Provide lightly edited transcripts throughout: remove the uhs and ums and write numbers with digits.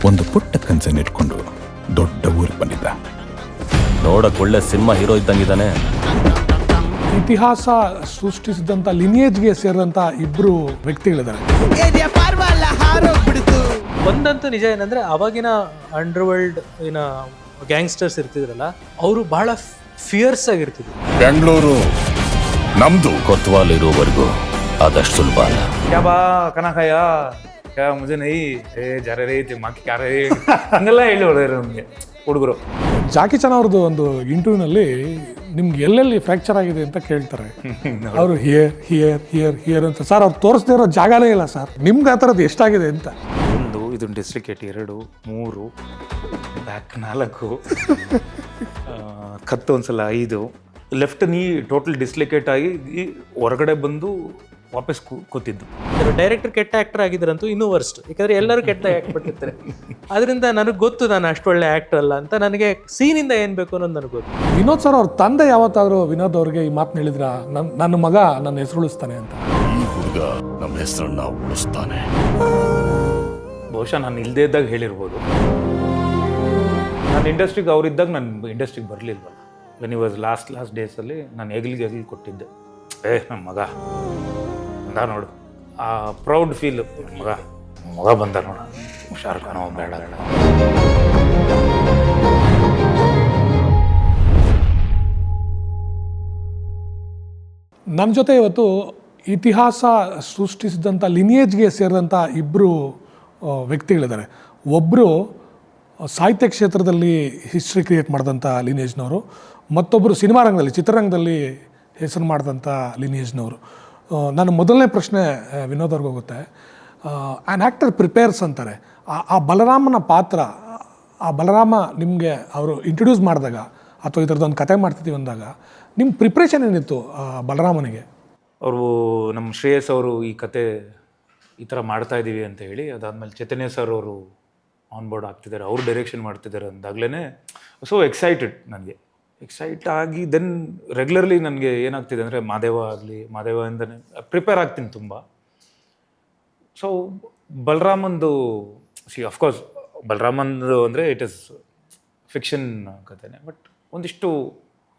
ಒಂದು ಪುಟ್ಟ ಕನಸನ್ನು ಇಟ್ಕೊಂಡು ದೊಡ್ಡ ಊರಿಗೆ ಬಂದಿದ್ದ. ನೋಡಕ್ ಒಳ್ಳೆ ಸಿನಿಮಾ ಹೀರೋ ಇದ್ದಂಗಿದ್ದಾನೆ. ಇತಿಹಾಸ ಸೃಷ್ಟಿಸಿದಂಥ ಲಿನಿಯೇಜ್ಗೆ ಸೇರಿದಂಥ ಇಬ್ಬರು ವ್ಯಕ್ತಿಗಳಿದ್ದಾರೆ. ಒಂದಂತೂ ನಿಜ ಏನಂದ್ರೆ ಅವಾಗಿನ ಅಂಡರ್ವರ್ಲ್ಡ್ ಏನ ಗ್ಯಾಂಗ್ಸ್ಟರ್ಸ್ ಇರ್ತಿದ್ರಲ್ಲ, ಅವರು ಬಹಳ ಫಿಯರ್ಸ್ ಆಗಿರ್ತಿದ್ರು. ಬೆಂಗಳೂರು ನಮ್ದು. ಕೊತ್ವಾಲ್ ಇರೋವರೆಗೂ ಅದಷ್ಟು ಸುಲಭ ಅಲ್ಲ. ಕ್ಯಾ ಬಾ ಕನಕಯ್ಯ ಕ್ಯಾ ಮುಜೆ ನೈ ಜರ ರೈತಿ ಮಾಕಿ ಕ್ಯಾರ ಹಂಗೆಲ್ಲ ಹೇಳಿ ಹೊಡೆದ್ರು ನಮಗೆ ಹುಡುಗರು. ಜಾಕಿ ಚಾನ್ ಅವ್ರದ್ದು ಒಂದು ಇಂಟರ್ವ್ಯೂನಲ್ಲಿ ನಿಮ್ಗೆ ಎಲ್ಲೆಲ್ಲಿ ಫ್ರ್ಯಾಕ್ಚರ್ ಆಗಿದೆ ಅಂತ ಕೇಳ್ತಾರೆ. ಅವರು ಹಿಯರ್ ಹಿಯರ್ ಹಿಯರ್ ಹಿಯರ್ ಅಂತ. ಸರ್ ಅವ್ರು ತೋರಿಸ್ದೇ ಇರೋ ಜಾಗನೇ ಇಲ್ಲ ಸರ್. ನಿಮ್ಗೆ ಆ ಥರದ್ದು ಎಷ್ಟಾಗಿದೆ ಅಂತ. ಒಂದು ಇದು ಡಿಸ್ಟ್ರಿಕ್ಟ್ 2 3 ಬ್ಯಾಕ್ 4 ಕತ್ತು ಒಂದ್ಸಲ 5 ಲೆಫ್ಟ್ ನೀ ಟೋಟಲ್ ಡಿಸ್ಲಿಕೇಟ್ ಆಗಿ ಹೊರಗಡೆ ಬಂದು ವಾಪಸ್ ಕೂತಿದ್ದು. ಡೈರೆಕ್ಟರ್ ಕೆಟ್ಟ ಆಕ್ಟರ್ ಆಗಿದ್ರಂತೂ ಇನ್ನೂ ವರ್ಸ್ಟ್, ಯಾಕಂದ್ರೆ ಎಲ್ಲರೂ ಕೆಟ್ಟ ಆಕ್ಟ್ ಬಿಟ್ಟಿರ್ತಾರೆ. ಅದರಿಂದ ನನಗೆ ಗೊತ್ತು ನಾನು ಅಷ್ಟು ಒಳ್ಳೆ ಆಕ್ಟರ್ ಅಲ್ಲ ಅಂತ. ನನಗೆ ಸೀನಿಂದ ಏನು ಬೇಕು ಅನ್ನೋದು ನನಗೆ ಗೊತ್ತು. ವಿನೋದ್ ಸರ್ ಅವ್ರ ತಂದೆ ಯಾವತ್ತಾದರೂ ವಿನೋದ್ ಅವ್ರಿಗೆ ಈ ಮಾತನ್ನ ಹೇಳಿದ್ರ, ನನ್ನ ಮಗ ನನ್ನ ಹೆಸರು ಉಳಿಸ್ತಾನೆ ಅಂತ? ಈ ಹುಡುಗ ನಮ್ಮ ಹೆಸರನ್ನ ಉಳಿಸ್ತಾನೆ. ಬಹುಶಃ ನಾನು ಇಲ್ಲದೇ ಇದ್ದಾಗ ಹೇಳಿರ್ಬೋದು. ನಾನು ಇಂಡಸ್ಟ್ರಿಗೆ ಅವರಿದ್ದಾಗ ನಾನು ಇಂಡಸ್ಟ್ರಿಗೆ ಬರಲಿಲ್ವಲ್ಲ. ವೆನ್ ಈ ವಾಸ್ ಲಾಸ್ಟ್ ಡೇಸಲ್ಲಿ ನಾನು ಹೆಗಲಿಗೆ ಕೊಟ್ಟಿದ್ದೆ. ನಮ್ಮ ಮಗ ಬಂದ ನೋಡು, ಆ ಪ್ರೌಡ್ ಫೀಲ್. ಮಗ ಬಂದ ನೋಡು, ಹುಷಾರ್ ಕಾಣೋ ಬೇಡ ಬೇಡ. ನಮ್ಮ ಜೊತೆ ಇವತ್ತು ಇತಿಹಾಸ ಸೃಷ್ಟಿಸಿದಂಥ ಲಿನಿಯೇಜ್ಗೆ ಸೇರಿದಂಥ ಇಬ್ಬರು ವ್ಯಕ್ತಿಗಳಿದ್ದಾರೆ. ಒಬ್ಬರು ಸಾಹಿತ್ಯ ಕ್ಷೇತ್ರದಲ್ಲಿ ಹಿಸ್ಟ್ರಿ ಕ್ರಿಯೇಟ್ ಮಾಡಿದಂಥ ಲಿನಿಯೇಜ್ನವರು, ಮತ್ತೊಬ್ಬರು ಸಿನಿಮಾ ರಂಗದಲ್ಲಿ ಚಿತ್ರರಂಗದಲ್ಲಿ ಹೆಸರು ಮಾಡಿದಂಥ ಲಿನಿಯೇಜ್ನವರು. ನನ್ನ ಮೊದಲನೇ ಪ್ರಶ್ನೆ ವಿನೋದ್ ಅವ್ರಿಗೆ ಹೋಗುತ್ತೆ. ಆ್ಯನ್ ಆ್ಯಕ್ಟರ್ ಪ್ರಿಪೇರ್ಸ್ ಅಂತಾರೆ. ಆ ಬಲರಾಮನ ಪಾತ್ರ, ಆ ಬಲರಾಮ ನಿಮಗೆ ಅವರು ಇಂಟ್ರೊಡ್ಯೂಸ್ ಮಾಡಿದಾಗ ಅಥವಾ ಈ ಥರದ್ದೊಂದು ಕತೆ ಮಾಡ್ತಿದ್ದೀವಿ ಅಂದಾಗ ನಿಮ್ಮ ಪ್ರಿಪ್ರೇಷನ್ ಏನಿತ್ತು ಬಲರಾಮನಿಗೆ? ಅವರು ನಮ್ಮ ಶ್ರೇಯಸ್ ಅವರು ಈ ಕತೆ ಈ ಥರ ಮಾಡ್ತಾ ಇದ್ದೀವಿ ಅಂತ ಹೇಳಿ, ಅದಾದಮೇಲೆ ಚೈತನ್ಯ ಸರ್ ಅವರು ಆನ್ ಬೋರ್ಡ್ ಆಗ್ತಿದ್ದಾರೆ, ಅವರು ಡೈರೆಕ್ಷನ್ ಮಾಡ್ತಿದ್ದಾರೆ ಅಂದಾಗಲೇ ಸೊ ಎಕ್ಸೈಟೆಡ್. ನನಗೆ ಎಕ್ಸೈಟ್ ಆಗಿ ದೆನ್ ರೆಗ್ಯುಲರ್ಲಿ ನನಗೆ ಏನಾಗ್ತಿದೆ ಅಂದರೆ ಮಾದೇವದಿಂದನೇ ಪ್ರಿಪೇರ್ ಆಗ್ತೀನಿ ತುಂಬ. ಸೊ ಬಲರಾಮಂದು ಅಫ್ಕೋರ್ಸ್ ಬಲರಾಮಂದು ಅಂದರೆ ಇಟ್ ಇಸ್ ಫಿಕ್ಷನ್ ಕಥೆನೇ, ಬಟ್ ಒಂದಿಷ್ಟು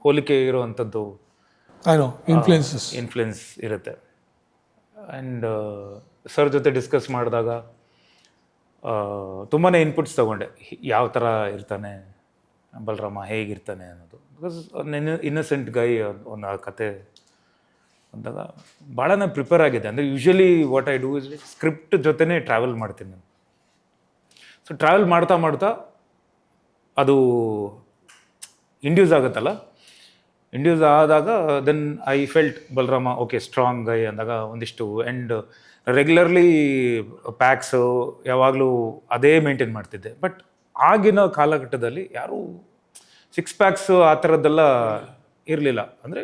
ಹೋಲಿಕೆ ಇರುವಂಥದ್ದು ಇನ್ಫ್ಲುಯೆನ್ಸ್ ಇರುತ್ತೆ. ಆ್ಯಂಡ್ ಸರ್ ಜೊತೆ ಡಿಸ್ಕಸ್ ಮಾಡಿದಾಗ ತುಂಬಾ ಇನ್ಪುಟ್ಸ್ ತೊಗೊಂಡೆ. ಯಾವ ಥರ ಇರ್ತಾನೆ ಬಲರಾಮ, ಹೇಗಿರ್ತಾನೆ ಅನ್ನೋದು. ಬಿಕಾಸ್ ಇನ್ನಸೆಂಟ್ ಗೈ ಒಂದು ಆ ಕತೆ ಅಂದಾಗ ಭಾಳ ನಾನು ಪ್ರಿಪೇರ್ ಆಗಿದೆ. ಅಂದರೆ usually what I do is script ಜೊತೆನೇ ಟ್ರಾವೆಲ್ ಮಾಡ್ತೀನಿ ನಾನು. ಸೊ ಟ್ರಾವೆಲ್ ಮಾಡ್ತಾ ಅದು ಇಂಡ್ಯೂಸ್ ಆಗುತ್ತಲ್ಲ, ಇಂಡ್ಯೂಸ್ ಆದಾಗ then I felt Balarama okay strong guy ಅಂದಾಗ ಒಂದಿಷ್ಟು. ಆ್ಯಂಡ್ ರೆಗ್ಯುಲರ್ಲಿ ಪ್ಯಾಕ್ಸು ಯಾವಾಗಲೂ ಅದೇ ಮೇಂಟೈನ್ ಮಾಡ್ತಿದ್ದೆ. ಬಟ್ ಆಗಿನ ಕಾಲಘಟ್ಟದಲ್ಲಿ ಯಾರೂ 6 ಪ್ಯಾಕ್ಸು ಆ ಥರದ್ದೆಲ್ಲ ಇರಲಿಲ್ಲ. ಅಂದರೆ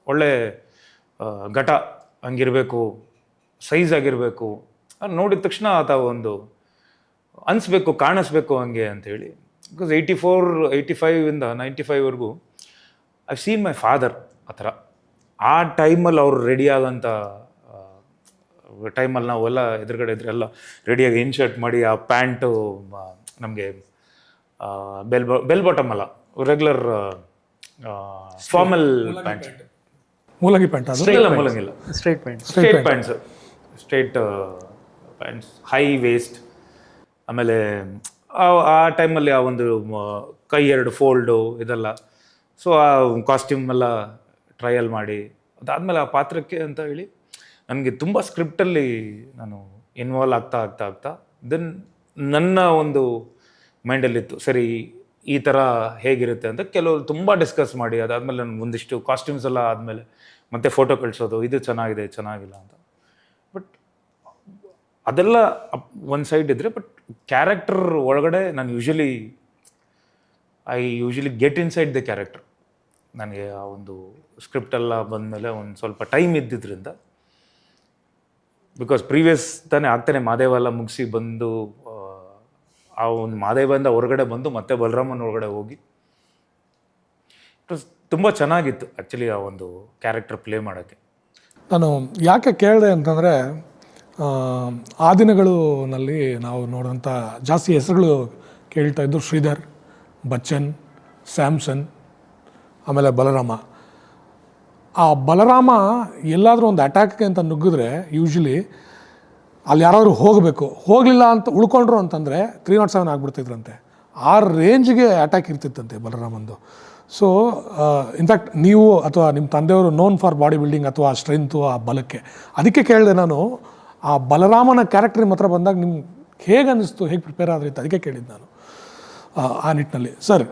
ಒಳ್ಳೆ ಘಟ ಹಂಗಿರಬೇಕು, ಸೈಜ್ ಆಗಿರಬೇಕು, ನೋಡಿದ ತಕ್ಷಣ ಆತ ಒಂದು ಅನಿಸ್ಬೇಕು, ಕಾಣಿಸ್ಬೇಕು ಹಂಗೆ ಅಂಥೇಳಿ. ಬಿಕಾಸ್ 85 95ವರೆಗೂ ಐ ಸೀನ್ ಮೈ ಫಾದರ್ ಆ ಥರ. ಆ ಟೈಮಲ್ಲಿ ಅವ್ರು ರೆಡಿ ಆಗೋಂಥ ಟೈಮಲ್ಲಿ ನಾವೆಲ್ಲ ಎದುರುಗಡೆ ಇದ್ರೆ ಎಲ್ಲ ರೆಡಿಯಾಗಿ ಇನ್ಶರ್ಟ್ ಮಾಡಿ ಆ ಪ್ಯಾಂಟು ನಮಗೆ ಬೆಲ್ ಬಾಟಮ್ ಅಲ್ಲ, ರೆಗ್ಯುಲರ್ ಫಾರ್ಮಲ್ ಪ್ಯಾಂಟ್, ಮೂಲಂಗಿ ಪ್ಯಾಂಟ್, ಮೂಲಂಗಿಲ್ಲ, ಸ್ಟ್ರೈಟ್ ಪ್ಯಾಂಟ್ಸ್, ಹೈ ವೇಸ್ಟ್. ಆಮೇಲೆ ಆ ಟೈಮಲ್ಲಿ ಆ ಒಂದು ಕೈ 2 ಫೋಲ್ಡು ಇದೆಲ್ಲ. ಸೊ ಆ ಕಾಸ್ಟ್ಯೂಮ್ ಎಲ್ಲ ಟ್ರಯಲ್ ಮಾಡಿ ಅದಾದಮೇಲೆ ಆ ಪಾತ್ರಕ್ಕೆ ಅಂತ ಹೇಳಿ ನನಗೆ ತುಂಬ ಸ್ಕ್ರಿಪ್ಟಲ್ಲಿ ನಾನು ಇನ್ವಾಲ್ವ್ ಆಗ್ತಾ ದೆನ್ ನನ್ನ ಒಂದು ಮೈಂಡಲ್ಲಿತ್ತು, ಸರಿ ಈ ಥರ ಹೇಗಿರುತ್ತೆ ಅಂತ ಕೆಲವರು ತುಂಬ ಡಿಸ್ಕಸ್ ಮಾಡಿ ಅದಾದಮೇಲೆ ನಾನು ಒಂದಿಷ್ಟು ಕಾಸ್ಟ್ಯೂಮ್ಸ್ ಎಲ್ಲ ಆದಮೇಲೆ ಮತ್ತೆ ಫೋಟೋ ಕಳಿಸೋದು, ಇದು ಚೆನ್ನಾಗಿದೆ ಚೆನ್ನಾಗಿಲ್ಲ ಅಂತ. ಬಟ್ ಅದೆಲ್ಲ ಒಂದು ಸೈಡ್ ಇದ್ದರೆ, ಬಟ್ ಕ್ಯಾರೆಕ್ಟರ್ ಒಳಗಡೆ ನಾನು I usually get in side the character. ನನಗೆ ಆ ಒಂದು ಸ್ಕ್ರಿಪ್ಟೆಲ್ಲ ಬಂದಮೇಲೆ ಒಂದು ಸ್ವಲ್ಪ ಟೈಮ್ ಇದ್ದಿದ್ದರಿಂದ, ಬಿಕಾಸ್ ಪ್ರೀವಿಯಸ್ ಆಗ್ತಾನೆ ಮಾದೇವ ಎಲ್ಲ ಮುಗಿಸಿ ಬಂದು ಆ ಒಂದು ಮಾದೇವಿಂದ ಹೊರಗಡೆ ಬಂದು ಮತ್ತೆ ಬಲರಾಮನ್ ಹೊರಗಡೆ ಹೋಗಿ ಇಟ್ ವಾಸ್ ತುಂಬ ಚೆನ್ನಾಗಿತ್ತು ಆ್ಯಕ್ಚುಲಿ ಆ ಒಂದು ಕ್ಯಾರೆಕ್ಟರ್ ಪ್ಲೇ ಮಾಡೋಕ್ಕೆ. ನಾನು ಯಾಕೆ ಕೇಳಿದೆ ಅಂತಂದರೆ, ಆ ದಿನಗಳಲ್ಲಿ ನಾವು ನೋಡಿದಂಥ ಜಾಸ್ತಿ ಹೆಸರುಗಳು ಕೇಳ್ತಾ ಇದ್ದು ಶ್ರೀಧರ್, ಬಚ್ಚನ್, ಸ್ಯಾಮ್ಸನ್, ಆಮೇಲೆ ಬಲರಾಮ. ಆ ಬಲರಾಮ ಎಲ್ಲಾದರೂ ಒಂದು ಅಟ್ಯಾಕ್ಗೆ ಅಂತ ನುಗ್ಗಿದ್ರೆ ಯೂಶ್ವಲಿ ಅಲ್ಲಿ ಯಾರಾದರೂ ಹೋಗಬೇಕು, ಹೋಗಲಿಲ್ಲ ಅಂತ ಉಳ್ಕೊಂಡ್ರು ಅಂತಂದರೆ 307 ಆಗಿಬಿಡ್ತಿದ್ರಂತೆ. ಆ ರೇಂಜ್ಗೆ ಅಟ್ಯಾಕ್ ಇರ್ತಿತ್ತಂತೆ ಬಲರಾಮಂದು. ಸೊ ಇನ್ಫ್ಯಾಕ್ಟ್ ನೀವು ಅಥವಾ ನಿಮ್ಮ ತಂದೆಯವರು ನೋನ್ ಫಾರ್ ಬಾಡಿ ಬಿಲ್ಡಿಂಗ್ ಅಥವಾ ಸ್ಟ್ರೆಂತು, ಆ ಬಲಕ್ಕೆ. ಅದಕ್ಕೆ ಕೇಳಿದೆ ನಾನು, ಆ ಬಲರಾಮನ ಕ್ಯಾರೆಕ್ಟರ್ ನಿಮ್ಮ ಹತ್ರ ಬಂದಾಗ ನಿಮ್ಗೆ ಹೇಗೆ ಅನ್ನಿಸ್ತು, ಹೇಗೆ ಪ್ರಿಪೇರ್ ಆದ್ರಿ ಅಂತ ಅದಕ್ಕೆ ಕೇಳಿದ್ದು ನಾನು ಆ ನಿಟ್ಟಿನಲ್ಲಿ. ಸರ್,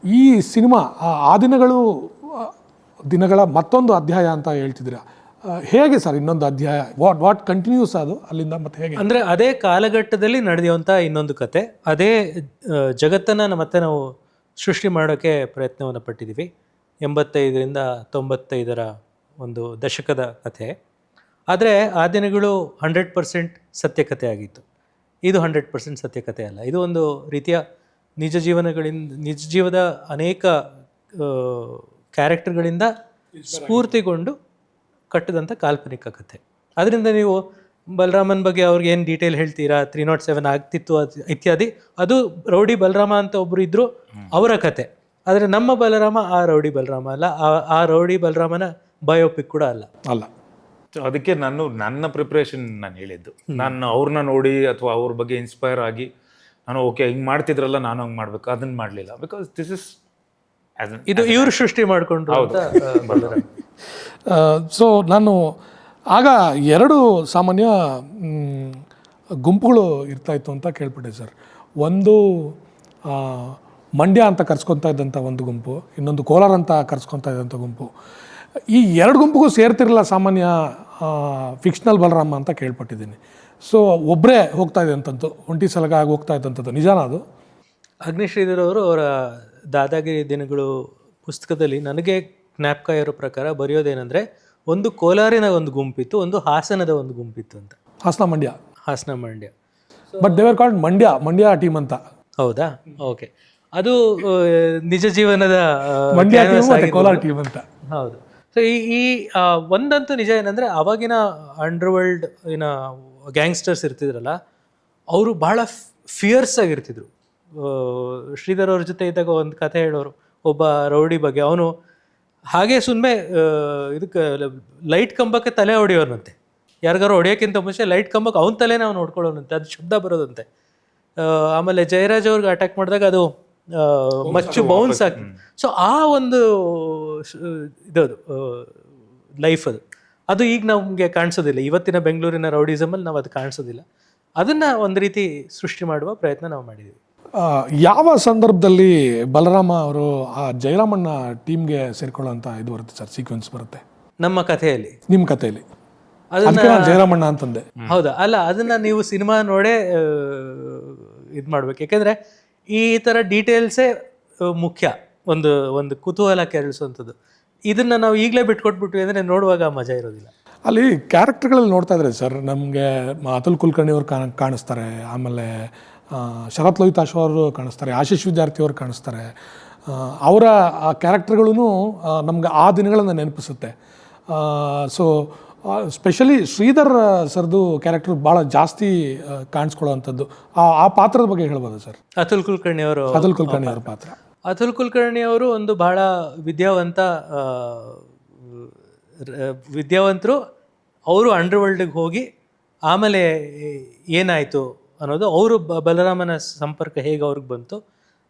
ಈ ಸಿನಿಮಾ ಆ ದಿನಗಳ ಮತ್ತೊಂದು ಅಧ್ಯಾಯ ಅಂತ ಹೇಳ್ತಿದ್ದೀರಾ, ಹೇಗೆ ಸರ್ ಇನ್ನೊಂದು ಅಧ್ಯಾಯ? ವಾಟ್ ಕಂಟಿನ್ಯೂಸ್ ಅದು ಅಲ್ಲಿಂದ ಮತ್ತೆ ಹೇಗೆ? ಅಂದರೆ ಅದೇ ಕಾಲಘಟ್ಟದಲ್ಲಿ ನಡೆಯುವಂಥ ಇನ್ನೊಂದು ಕತೆ, ಅದೇ ಜಗತ್ತನ್ನು ಮತ್ತೆ ನಾವು ಸೃಷ್ಟಿ ಮಾಡೋಕ್ಕೆ ಪ್ರಯತ್ನವನ್ನು ಪಟ್ಟಿದ್ದೀವಿ. 85ರಿಂದ 95ರ ಒಂದು ದಶಕದ ಕಥೆ. ಆದರೆ ಆ ದಿನಗಳು 100% ಸತ್ಯಕಥೆ ಆಗಿತ್ತು. ಇದು 100% ಸತ್ಯಕಥೆ ಅಲ್ಲ. ಇದು ಒಂದು ರೀತಿಯ ನಿಜ ಜೀವದ ಅನೇಕ ಕ್ಯಾರೆಕ್ಟರ್ಗಳಿಂದ ಸ್ಫೂರ್ತಿಗೊಂಡು ಕಟ್ಟಿದಂಥ ಕಾಲ್ಪನಿಕ ಕಥೆ. ಅದರಿಂದ ನೀವು ಬಲರಾಮನ ಬಗ್ಗೆ ಅವ್ರಿಗೆ ಏನು ಡೀಟೇಲ್ ಹೇಳ್ತೀರಾ, 307 ಆಗ್ತಿತ್ತು ಇತ್ಯಾದಿ, ಅದು ರೌಡಿ ಬಲರಾಮ ಅಂತ ಒಬ್ಬರು ಇದ್ದರು, ಅವರ ಕತೆ. ಆದರೆ ನಮ್ಮ ಬಲರಾಮ ಆ ರೌಡಿ ಬಲರಾಮ ಅಲ್ಲ, ಆ ರೌಡಿ ಬಲರಾಮನ ಬಯೋಪಿಕ್ ಕೂಡ ಅಲ್ಲ. ಅದಕ್ಕೆ ನನ್ನ ಪ್ರಿಪ್ರೇಷನ್ ನಾನು ಹೇಳಿದ್ದು, ನಾನು ಅವ್ರನ್ನ ನೋಡಿ ಅಥವಾ ಅವ್ರ ಬಗ್ಗೆ ಇನ್ಸ್ಪೈರ್ ಆಗಿ ನಾನು ಓಕೆ ಹಿಂಗೆ ಮಾಡ್ತಿದ್ರಲ್ಲ ನಾನು ಹಂಗೆ ಮಾಡಬೇಕು, ಅದನ್ನು ಮಾಡಲಿಲ್ಲ. ಬಿಕಾಸ್ ದಿಸ್ ಇಸ್ ಇದು ಇವರು ಸೃಷ್ಟಿ ಮಾಡಿಕೊಂಡ್ರು ಅಂತ ಬಲರಾಮ. ಸೊ ನಾನು ಆಗ 2 ಸಾಮಾನ್ಯ ಗುಂಪುಗಳು ಇರ್ತಾಯಿತ್ತು ಅಂತ ಕೇಳ್ಪಟ್ಟೆ ಸರ್. ಒಂದು ಮಂಡ್ಯ ಅಂತ ಕರ್ಸ್ಕೊತಾ ಇದ್ದಂಥ ಒಂದು ಗುಂಪು, ಇನ್ನೊಂದು ಕೋಲಾರ ಅಂತ ಕರ್ಸ್ಕೊತಾ ಇದ್ದಂಥ ಗುಂಪು. ಈ 2 ಗುಂಪಿಗೂ ಸೇರ್ತಿರಲ್ಲ ಸಾಮಾನ್ಯ ಫಿಕ್ಷನಲ್ ಬಲರಾಮ ಅಂತ ಕೇಳ್ಪಟ್ಟಿದ್ದೀನಿ. ಸೊ ಒಬ್ಬರೇ ಹೋಗ್ತಾ ಇದ್ದಂಥದ್ದು, ಒಂಟಿ ಸಲಗ ಆಗಿ ಹೋಗ್ತಾ ಇದ್ದಂಥದ್ದು, ನಿಜಾನ ಅದು? ಅಗ್ನಿಶ್ರೀಧರ್ ಅವರು ಅವರ ದಾದಾಗಿರಿ ದಿನಗಳು ಪುಸ್ತಕದಲ್ಲಿ ನನಗೆ ಜ್ಞಾಪಕ ಇರೋ ಪ್ರಕಾರ ಬರೆಯೋದೇನೆಂದರೆ, ಒಂದು ಕೋಲಾರಿನ ಒಂದು ಗುಂಪಿತ್ತು, ಒಂದು ಹಾಸನದ ಒಂದು ಗುಂಪಿತ್ತು ಅಂತ. ಹಾಸನ ಮಂಡ್ಯ. ಬಟ್ ದೇವರ್ ಕಾಲ್ಡ್ ಮಂಡ್ಯ ಟೀಮ್ ಅಂತ. ಹೌದಾ? ಓಕೆ. ಅದು ನಿಜ ಜೀವನದ ಮಂಡ್ಯ ಕೋಲಾರ ಟೀಮ್ ಅಂತ. ಹೌದು. ಸೊ ಈ ಒಂದಂತೂ ನಿಜ ಏನಂದರೆ, ಅವಾಗಿನ ಅಂಡರ್ವರ್ಲ್ಡ್ ಗ್ಯಾಂಗ್ಸ್ಟರ್ಸ್ ಇರ್ತಿದ್ರಲ್ಲ, ಅವರು ಬಹಳ ಫಿಯರ್ಸ್ ಆಗಿರ್ತಿದ್ರು. ಶ್ರೀಧರ್ ಅವ್ರ ಜೊತೆ ಇದ್ದಾಗ ಒಂದು ಕಥೆ ಹೇಳೋರು, ಒಬ್ಬ ರೌಡಿ ಬಗ್ಗೆ. ಅವನು ಹಾಗೆ ಸುಮ್ಮನೆ ಇದಕ್ಕೆ ಲೈಟ್ ಕಂಬಕ್ಕೆ ತಲೆ ಹೊಡೆಯೋನಂತೆ, ಯಾರಿಗಾರು ಹೊಡೆಯೋಕ್ಕಿಂತ ಮುಂಚೆ ಲೈಟ್ ಕಂಬಕ್ಕೆ ಅವನ ತಲೆನೇ ಅವ್ನು ಹೊಡ್ಕೊಳ್ಳೋನಂತೆ, ಅದು ಶಬ್ದ ಬರೋದಂತೆ. ಆಮೇಲೆ ಜಯರಾಜ್ ಅವ್ರಿಗೆ ಅಟ್ಯಾಕ್ ಮಾಡಿದಾಗ ಅದು ಮಚ್ಚು ಬೌನ್ಸ್ ಆಗ್ತದೆ. ಸೊ ಆ ಒಂದು ಇದದು ಲೈಫ್ ಅದು ಈಗ ನಮಗೆ ಕಾಣಿಸೋದಿಲ್ಲ. ಇವತ್ತಿನ ಬೆಂಗಳೂರಿನ ರೌಡಿಸಮಲ್ಲಿ ನಾವು ಅದು ಕಾಣಿಸೋದಿಲ್ಲ. ಅದನ್ನು ಒಂದು ರೀತಿ ಸೃಷ್ಟಿ ಮಾಡುವ ಪ್ರಯತ್ನ ನಾವು ಮಾಡಿದ್ದೀವಿ. ಯಾವ ಸಂದರ್ಭದಲ್ಲಿ ಬಲರಾಮ ಅವರು ಆ ಜಯರಾಮಣ್ಣ ಟೀಮ್ಗೆ ಸೇರ್ಕೊಳ್ಳೋಂಥ ಇದು ಬರುತ್ತೆ ಸರ್, ಸೀಕ್ವೆನ್ಸ್ ಬರುತ್ತೆ ನಮ್ಮ ಕಥೆಯಲ್ಲಿ? ನಿಮ್ಮ ಕಥೆಯಲ್ಲಿ ಅದಕ್ಕೆ ನಾನು ಜಯರಾಮಣ್ಣ ಅಂತಂದೆ. ಹೌದಾ? ಅಲ್ಲ, ಅದನ್ನು ನೀವು ಸಿನಿಮಾ ನೋಡೇ ಇದು ಮಾಡ್ಬೇಕು. ಯಾಕೆಂದರೆ ಈ ಥರ ಡೀಟೇಲ್ಸೇ ಮುಖ್ಯ, ಒಂದು ಕುತೂಹಲ ಕೆರಳಿಸುವಂಥದ್ದು. ಇದನ್ನು ನಾವು ಈಗಲೇ ಬಿಟ್ಕೊಟ್ಬಿಟ್ವಿ ಅಂದರೆ ನೋಡುವಾಗ ಮಜಾ ಇರೋದಿಲ್ಲ. ಅಲ್ಲಿ ಕ್ಯಾರೆಕ್ಟರ್ಗಳಲ್ಲಿ ನೋಡ್ತಾ ಇದ್ರೆ ಸರ್, ನಮಗೆ ಅತುಲ್ ಕುಲಕರ್ಣಿ ಅವರು ಕಾಣಿಸ್ತಾರೆ, ಆಮೇಲೆ ಶರತ್ ಲೋಹಿತಾಶ್ ಅವರು ಕಾಣಿಸ್ತಾರೆ, ಆಶೀಶ್ ವಿದ್ಯಾರ್ಥಿ ಅವರು ಕಾಣಿಸ್ತಾರೆ. ಅವರ ಆ ಕ್ಯಾರೆಕ್ಟರ್ಗಳೂ ನಮ್ಗೆ ಆ ದಿನಗಳನ್ನು ನೆನಪಿಸುತ್ತೆ. ಸೊ ಸ್ಪೆಷಲಿ ಶ್ರೀಧರ್ ಸರ್ದು ಕ್ಯಾರೆಕ್ಟರ್ ಭಾಳ ಜಾಸ್ತಿ ಕಾಣಿಸ್ಕೊಳ್ಳೋವಂಥದ್ದು. ಆ ಪಾತ್ರದ ಬಗ್ಗೆ ಹೇಳ್ಬೋದು ಸರ್? ಅತುಲ್ ಕುಲಕರ್ಣಿ ಅವರ ಪಾತ್ರ. ಅತುಲ್ ಕುಲಕರ್ಣಿ ಅವರು ಒಂದು ಭಾಳ ವಿದ್ಯಾವಂತರು. ಅವರು ಅಂಡರ್ವರ್ಲ್ಡ್ಗೆ ಹೋಗಿ ಆಮೇಲೆ ಏನಾಯಿತು ಅನ್ನೋದು, ಅವರು ಬಲರಾಮನ ಸಂಪರ್ಕ ಹೇಗೆ ಅವ್ರಿಗೆ ಬಂತು,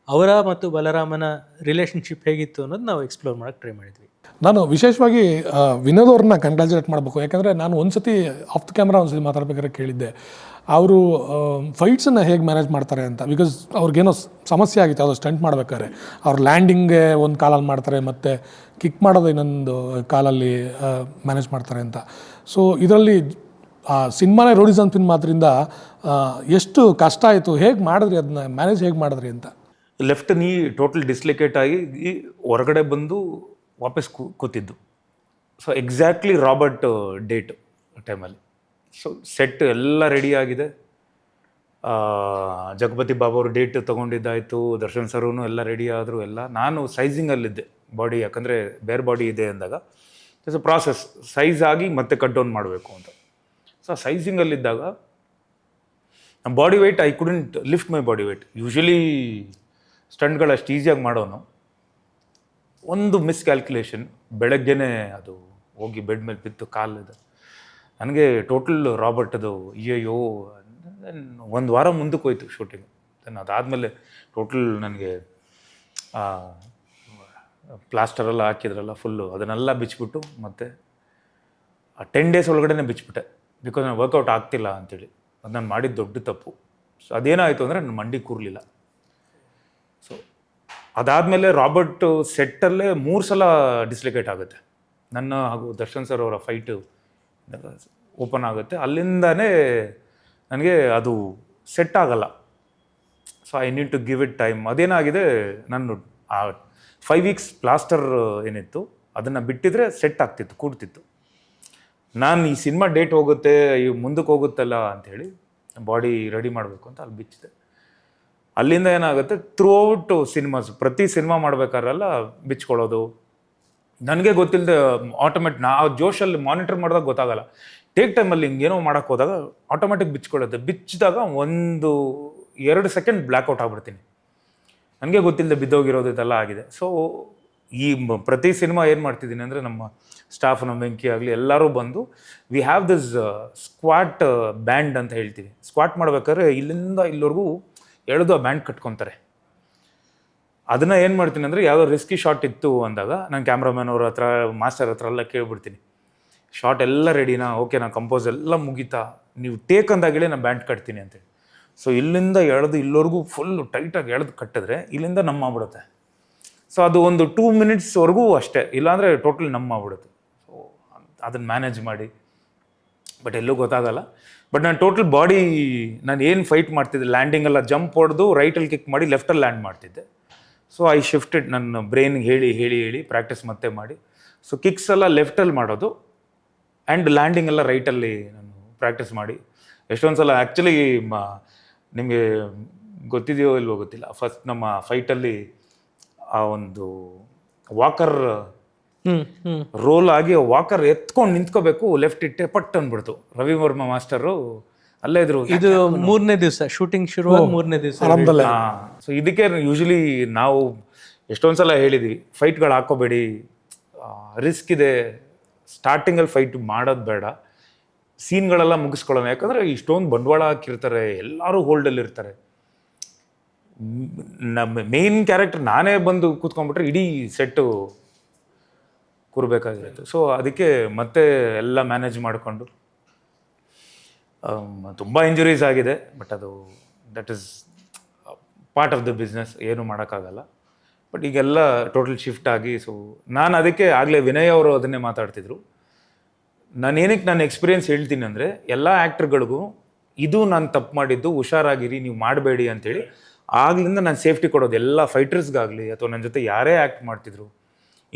ಅವರ ಮತ್ತು ಬಲರಾಮನ ರಿಲೇಷನ್ಶಿಪ್ ಹೇಗಿತ್ತು ಅನ್ನೋದು ನಾವು ಎಕ್ಸ್ಪ್ಲೋರ್ ಮಾಡೋಕ್ಕೆ ಟ್ರೈ ಮಾಡಿದ್ವಿ. ನಾನು ವಿಶೇಷವಾಗಿ ವಿನೋದ್ ಅವ್ರನ್ನ ಕಂಗ್ರ್ಯಾಚುಲೇಟ್ ಮಾಡಬೇಕು. ಯಾಕಂದರೆ ನಾನು ಒಂದ್ಸತಿ ಆಫ್ ದ ಕ್ಯಾಮ್ರಾ ಒಂದ್ಸತಿ ಮಾತಾಡ್ಬೇಕಾದ್ರೆ ಕೇಳಿದ್ದೆ, ಅವರು ಫೈಟ್ಸನ್ನು ಹೇಗೆ ಮ್ಯಾನೇಜ್ ಮಾಡ್ತಾರೆ ಅಂತ. ಬಿಕಾಸ್ ಅವ್ರಿಗೇನೋ ಸಮಸ್ಯೆ ಆಗಿತ್ತು, ಅದು ಸ್ಟಂಟ್ ಮಾಡ್ಬೇಕಾದ್ರೆ. ಅವ್ರು ಲ್ಯಾಂಡಿಂಗ್ಗೆ ಒಂದು ಕಾಲಲ್ಲಿ ಮಾಡ್ತಾರೆ, ಮತ್ತು ಕಿಕ್ ಮಾಡೋದು ಇನ್ನೊಂದು ಕಾಲಲ್ಲಿ ಮ್ಯಾನೇಜ್ ಮಾಡ್ತಾರೆ ಅಂತ. ಸೊ ಇದರಲ್ಲಿ ಸಿನಿಮಾನೇ ರೋಡಿಸಮ್ ಫಿಲ್ಮ್ ಆದ್ದರಿಂದ ಎಷ್ಟು ಕಷ್ಟ ಆಯಿತು, ಹೇಗೆ ಮಾಡಿದ್ರಿ ಅದನ್ನ ಮ್ಯಾನೇಜ್ ಹೇಗೆ ಮಾಡಿದ್ರಿ ಅಂತ? ಲೆಫ್ಟ್ ನೀ ಟೋಟಲ್ ಡಿಸ್ಲೊಕೇಟ್ ಆಗಿ ಹೊರಗಡೆ ಬಂದು ವಾಪಸ್ ಕೂತಿದ್ದು. ಸೊ ಎಕ್ಸಾಕ್ಟ್ಲಿ ರಾಬರ್ಟ್ ಡೇಟ್ ಟೈಮಲ್ಲಿ. ಸೊ ಸೆಟ್ ಎಲ್ಲ ರೆಡಿ ಆಗಿದೆ, ಜಗಪತಿ ಬಾಬು ಅವರು ಡೇಟ್ ತೊಗೊಂಡಿದ್ದಾಯಿತು, ದರ್ಶನ್ ಸರೂ ಎಲ್ಲ ರೆಡಿ ಆದರು ಎಲ್ಲ. ನಾನು ಸೈಜಿಂಗಲ್ಲಿದ್ದೆ ಬಾಡಿ, ಯಾಕಂದರೆ ಬೇರೆ ಬಾಡಿ ಇದೆ ಅಂದಾಗ ಇಟ್ಸ್ ಅ ಪ್ರಾಸೆಸ್. ಸೈಜ್ ಆಗಿ ಮತ್ತೆ ಕಟ್ ಡೌನ್ ಮಾಡಬೇಕು ಅಂತ. ಸೊ ಸೈಜಿಂಗಲ್ಲಿದ್ದಾಗ body weight I couldn't lift my body weight. Usually ಸ್ಟಂಟ್ಗಳು ಅಷ್ಟು ಈಸಿಯಾಗಿ ಮಾಡೋನು. ಒಂದು ಮಿಸ್ಕ್ಯಾಲ್ಕುಲೇಷನ್, ಬೆಳಗ್ಗೆನೇ ಅದು ಹೋಗಿ ಬೆಡ್ ಮೇಲೆ ಬಿತ್ತು ಕಾಲಿದೆ. ನನಗೆ ಟೋಟಲ್ ರಾಬರ್ಟದು ಅಯ್ಯಯ್ಯೋ, ಒಂದು ವಾರ ಮುಂದಕ್ಕೆ ಹೋಯ್ತು ಶೂಟಿಂಗ್. ದೆನ್ ಅದಾದಮೇಲೆ ಟೋಟಲ್ ನನಗೆ ಪ್ಲಾಸ್ಟರೆಲ್ಲ ಹಾಕಿದ್ರಲ್ಲ ಫುಲ್ಲು, ಅದನ್ನೆಲ್ಲ ಬಿಚ್ಚಿಬಿಟ್ಟು ಮತ್ತೆ 10 days ಒಳಗಡೆ ಬಿಚ್ಚಿಬಿಟ್ಟೆ. ಬಿಕಾಸ್ ನಾನು ವರ್ಕೌಟ್ ಆಗ್ತಿಲ್ಲ ಅಂತೇಳಿ. ಅದು ನಾನು ಮಾಡಿದ ದೊಡ್ಡ ತಪ್ಪು. ಸೊ ಅದೇನಾಯಿತು ಅಂದರೆ ನನ್ನ ಮಂಡಿ ಕೂರಲಿಲ್ಲ. ಸೊ ಅದಾದಮೇಲೆ ರಾಬರ್ಟ್ ಸೆಟ್ಟಲ್ಲೇ 3 ಸಲ ಡಿಸ್ಲೊಕೇಟ್ ಆಗುತ್ತೆ. ನನ್ನ ಹಾಗೂ ದರ್ಶನ್ ಸರ್ ಅವರ ಫೈಟು ಓಪನ್ ಆಗುತ್ತೆ. ಅಲ್ಲಿಂದನೇ ನನಗೆ ಅದು ಸೆಟ್ ಆಗಲ್ಲ. So I need to give it time. ಅದೇನಾಗಿದೆ, ನಾನು ಆ 5 weeks ಪ್ಲಾಸ್ಟರ್ ಏನಿತ್ತು ಅದನ್ನು ಬಿಟ್ಟಿದ್ರೆ ಸೆಟ್ ಆಗ್ತಿತ್ತು, ಕೂಡ್ತಿತ್ತು. ನಾನು ಈ ಸಿನಿಮಾ ಡೇಟ್ ಹೋಗುತ್ತೆ, ಈ ಮುಂದಕ್ಕೆ ಹೋಗುತ್ತಲ್ಲ ಅಂಥೇಳಿ ಬಾಡಿ ರೆಡಿ ಮಾಡಬೇಕು ಅಂತ ಅಲ್ಲಿ ಬಿಚ್ಚಿದೆ. ಅಲ್ಲಿಂದ ಏನಾಗುತ್ತೆ, ಥ್ರೂ ಔಟ್ ಸಿನಿಮಾಸ್, ಪ್ರತಿ ಸಿನಿಮಾ ಮಾಡ್ಬೇಕಾದ್ರೆಲ್ಲ ಬಿಚ್ಕೊಳ್ಳೋದು. ನನಗೆ ಗೊತ್ತಿಲ್ಲದೆ ನಾ ಜೋಶಲ್ಲಿ ಮಾನಿಟರ್ ಮಾಡಿದಾಗ ಗೊತ್ತಾಗಲ್ಲ. ಟೇಕ್ ಟೈಮಲ್ಲಿ ಹಿಂಗೇನೋ ಮಾಡೋಕ್ಕೆ ಹೋದಾಗ ಆಟೋಮೆಟಿಕ್ ಬಿಚ್ಕೊಳ್ಳುತ್ತೆ. ಬಿಚ್ಚಿದಾಗ 1-2 ಸೆಕೆಂಡ್ ಬ್ಲ್ಯಾಕ್ಔಟ್ ಆಗ್ಬಿಡ್ತೀನಿ. ನನಗೆ ಗೊತ್ತಿಲ್ಲದೆ ಬಿದ್ದೋಗಿರೋದು ಇದೆಲ್ಲ ಆಗಿದೆ. ಸೊ ಈ ಪ್ರತಿ ಸಿನಿಮಾ ಏನು ಮಾಡ್ತಿದ್ದೀನಿ ಅಂದರೆ, ನಮ್ಮ ಸ್ಟಾಫ್, ನಮ್ಮ ಬೆಂಕಿ ಆಗಲಿ ಎಲ್ಲರೂ ಬಂದು we have this squat band ಅಂತ ಹೇಳ್ತೀವಿ. ಸ್ಕ್ವಾಟ್ ಮಾಡ್ಬೇಕಾದ್ರೆ ಇಲ್ಲಿಂದ ಇಲ್ಲಿವರೆಗೂ ಎಳೆದು ಆ ಬ್ಯಾಂಡ್ ಕಟ್ಕೊತಾರೆ. ಅದನ್ನು ಏನು ಮಾಡ್ತೀನಿ ಅಂದರೆ, ಯಾವುದೋ ರಿಸ್ಕಿ ಶಾಟ್ ಇತ್ತು ಅಂದಾಗ ನಾನು ಕ್ಯಾಮ್ರಾಮನ್ ಅವ್ರ ಹತ್ರ, ಮಾಸ್ಟರ್ ಹತ್ರ ಎಲ್ಲ ಕೇಳ್ಬಿಡ್ತೀನಿ, ಶಾಟ್ ಎಲ್ಲ ರೆಡಿನಾ, ಓಕೆ, ನಾನು ಕಂಪೋಸ್ ಎಲ್ಲ ಮುಗೀತಾ, ನೀವು ಟೇಕ್ ಅಂದಾಗಲೇ ನಾನು ಬ್ಯಾಂಡ್ ಕಟ್ತೀನಿ ಅಂತೇಳಿ. ಸೊ ಇಲ್ಲಿಂದ ಎಳೆದು ಇಲ್ಲಿವರೆಗೂ ಫುಲ್ಲು ಟೈಟಾಗಿ ಎಳೆದು ಕಟ್ಟಿದ್ರೆ ಇಲ್ಲಿಂದ ನಮ್ಮ ಆಗ್ಬಿಡುತ್ತೆ. ಸೊ ಅದು ಒಂದು 2 minutesವರೆಗೂ ಅಷ್ಟೇ, ಇಲ್ಲಾಂದರೆ ಟೋಟಲ್ ನಮ್ಮ ಆಗ್ಬಿಡುತ್ತೆ. ಸೊ ಅದನ್ನು ಮ್ಯಾನೇಜ್ ಮಾಡಿ, ಬಟ್ ಎಲ್ಲೂ ಗೊತ್ತಾಗಲ್ಲ. ಬಟ್ ನಾನು ಟೋಟಲ್ ಬಾಡಿ, ನಾನು ಏನು ಫೈಟ್ ಮಾಡ್ತಿದ್ದೆ, ಲ್ಯಾಂಡಿಂಗ್ ಎಲ್ಲ ಜಂಪ್ ಹೊಡೆದು ರೈಟಲ್ಲಿ ಕಿಕ್ ಮಾಡಿ ಲೆಫ್ಟಲ್ಲಿ ಲ್ಯಾಂಡ್ ಮಾಡ್ತಿದ್ದೆ. ಸೊ ಐ ಶಿಫ್ಟೆಡ್, ನನ್ನ ಬ್ರೈನ್ಗೆ ಹೇಳಿ ಪ್ರಾಕ್ಟೀಸ್ ಮತ್ತೆ ಮಾಡಿ. ಸೊ ಕಿಕ್ಸ್ ಎಲ್ಲ ಲೆಫ್ಟಲ್ಲಿ ಮಾಡೋದು ಆ್ಯಂಡ್ ಲ್ಯಾಂಡಿಂಗ್ ಎಲ್ಲ ರೈಟಲ್ಲಿ ನಾನು ಪ್ರಾಕ್ಟೀಸ್ ಮಾಡಿ ಎಷ್ಟೊಂದು ಸಲ ಆ್ಯಕ್ಚುಲಿ ನಿಮಗೆ ಗೊತ್ತಿದೆಯೋ ಇಲ್ವೋ ಗೊತ್ತಿಲ್ಲ, ಫಸ್ಟ್ ನಮ್ಮ ಫೈಟಲ್ಲಿ ಆ ಒಂದು ವಾಕರ್ ರೋಲ್ ಆಗಿ ವಾಕರ್ ಎತ್ಕೊಂಡು ನಿಂತ್ಕೋಬೇಕು, ಲೆಫ್ಟ್ ಇಟ್ಟೆ ಪಟ್ ಅಂದ್ಬಿಡ್ತು. ರವಿ ವರ್ಮ ಮಾಸ್ಟರು ಅಲ್ಲೇ ಇದ್ರು. ಇದು 3ನೇ ದಿವಸ ಶೂಟಿಂಗ್ ಶುರುವಾಗಿ 3ನೇ ದಿವಸ. ಸೊ ಇದಕ್ಕೆ ಯೂಶಲಿ ನಾವು ಎಷ್ಟೊಂದು ಸಲ ಹೇಳಿದ್ವಿ, ಫೈಟ್ಗಳು ಹಾಕೋಬೇಡಿ, ರಿಸ್ಕ್ ಇದೆ, ಸ್ಟಾರ್ಟಿಂಗಲ್ಲಿ ಫೈಟ್ ಮಾಡೋದು ಬೇಡ, ಸೀನ್ಗಳೆಲ್ಲ ಮುಗಿಸ್ಕೊಳ್ಳೋಣ. ಯಾಕಂದರೆ ಇಷ್ಟೊಂದು ಬಂಡವಾಳ ಹಾಕಿರ್ತಾರೆ, ಎಲ್ಲರೂ ಹೋಲ್ಡಲ್ಲಿರ್ತಾರೆ. ನಮ್ಮ ಮೇನ್ ಕ್ಯಾರೆಕ್ಟರ್ ನಾನೇ ಬಂದು ಕೂತ್ಕೊಂಡ್ಬಿಟ್ರೆ ಇಡೀ ಸೆಟ್ಟು ಕೂರಬೇಕಾಗಿರುತ್ತೆ. ಸೊ ಅದಕ್ಕೆ ಮತ್ತೆ ಎಲ್ಲ ಮ್ಯಾನೇಜ್ ಮಾಡಿಕೊಂಡು ತುಂಬ ಇಂಜುರೀಸ್ ಆಗಿದೆ. ಬಟ್ ಅದು that is part of the business, ಏನು ಮಾಡೋಕ್ಕಾಗಲ್ಲ. ಬಟ್ ಈಗೆಲ್ಲ ಟೋಟಲ್ ಶಿಫ್ಟ್ ಆಗಿ, ಸೊ ನಾನು ಅದಕ್ಕೆ ಆಗಲೇ ವಿನಯ್ ಅವರು ಅದನ್ನೇ ಮಾತಾಡ್ತಿದ್ರು. ನಾನು ಏನಕ್ಕೆ ನನ್ನ ಎಕ್ಸ್ಪೀರಿಯೆನ್ಸ್ ಹೇಳ್ತೀನಿ ಅಂದರೆ, ಎಲ್ಲ ಆ್ಯಕ್ಟ್ರ್ಗಳಿಗೂ ಇದು ನಾನು ತಪ್ಪು ಮಾಡಿದ್ದು, ಹುಷಾರಾಗಿರಿ, ನೀವು ಮಾಡಬೇಡಿ ಅಂತೇಳಿ ಆಗ್ಲಿಂದ ನಾನು ಸೇಫ್ಟಿ ಕೊಡೋದು ಎಲ್ಲ ಫೈಟರ್ಸ್ಗಾಗಲಿ ಅಥವಾ ನನ್ನ ಜೊತೆ ಯಾರೇ ಆ್ಯಕ್ಟ್ ಮಾಡ್ತಿದ್ರು,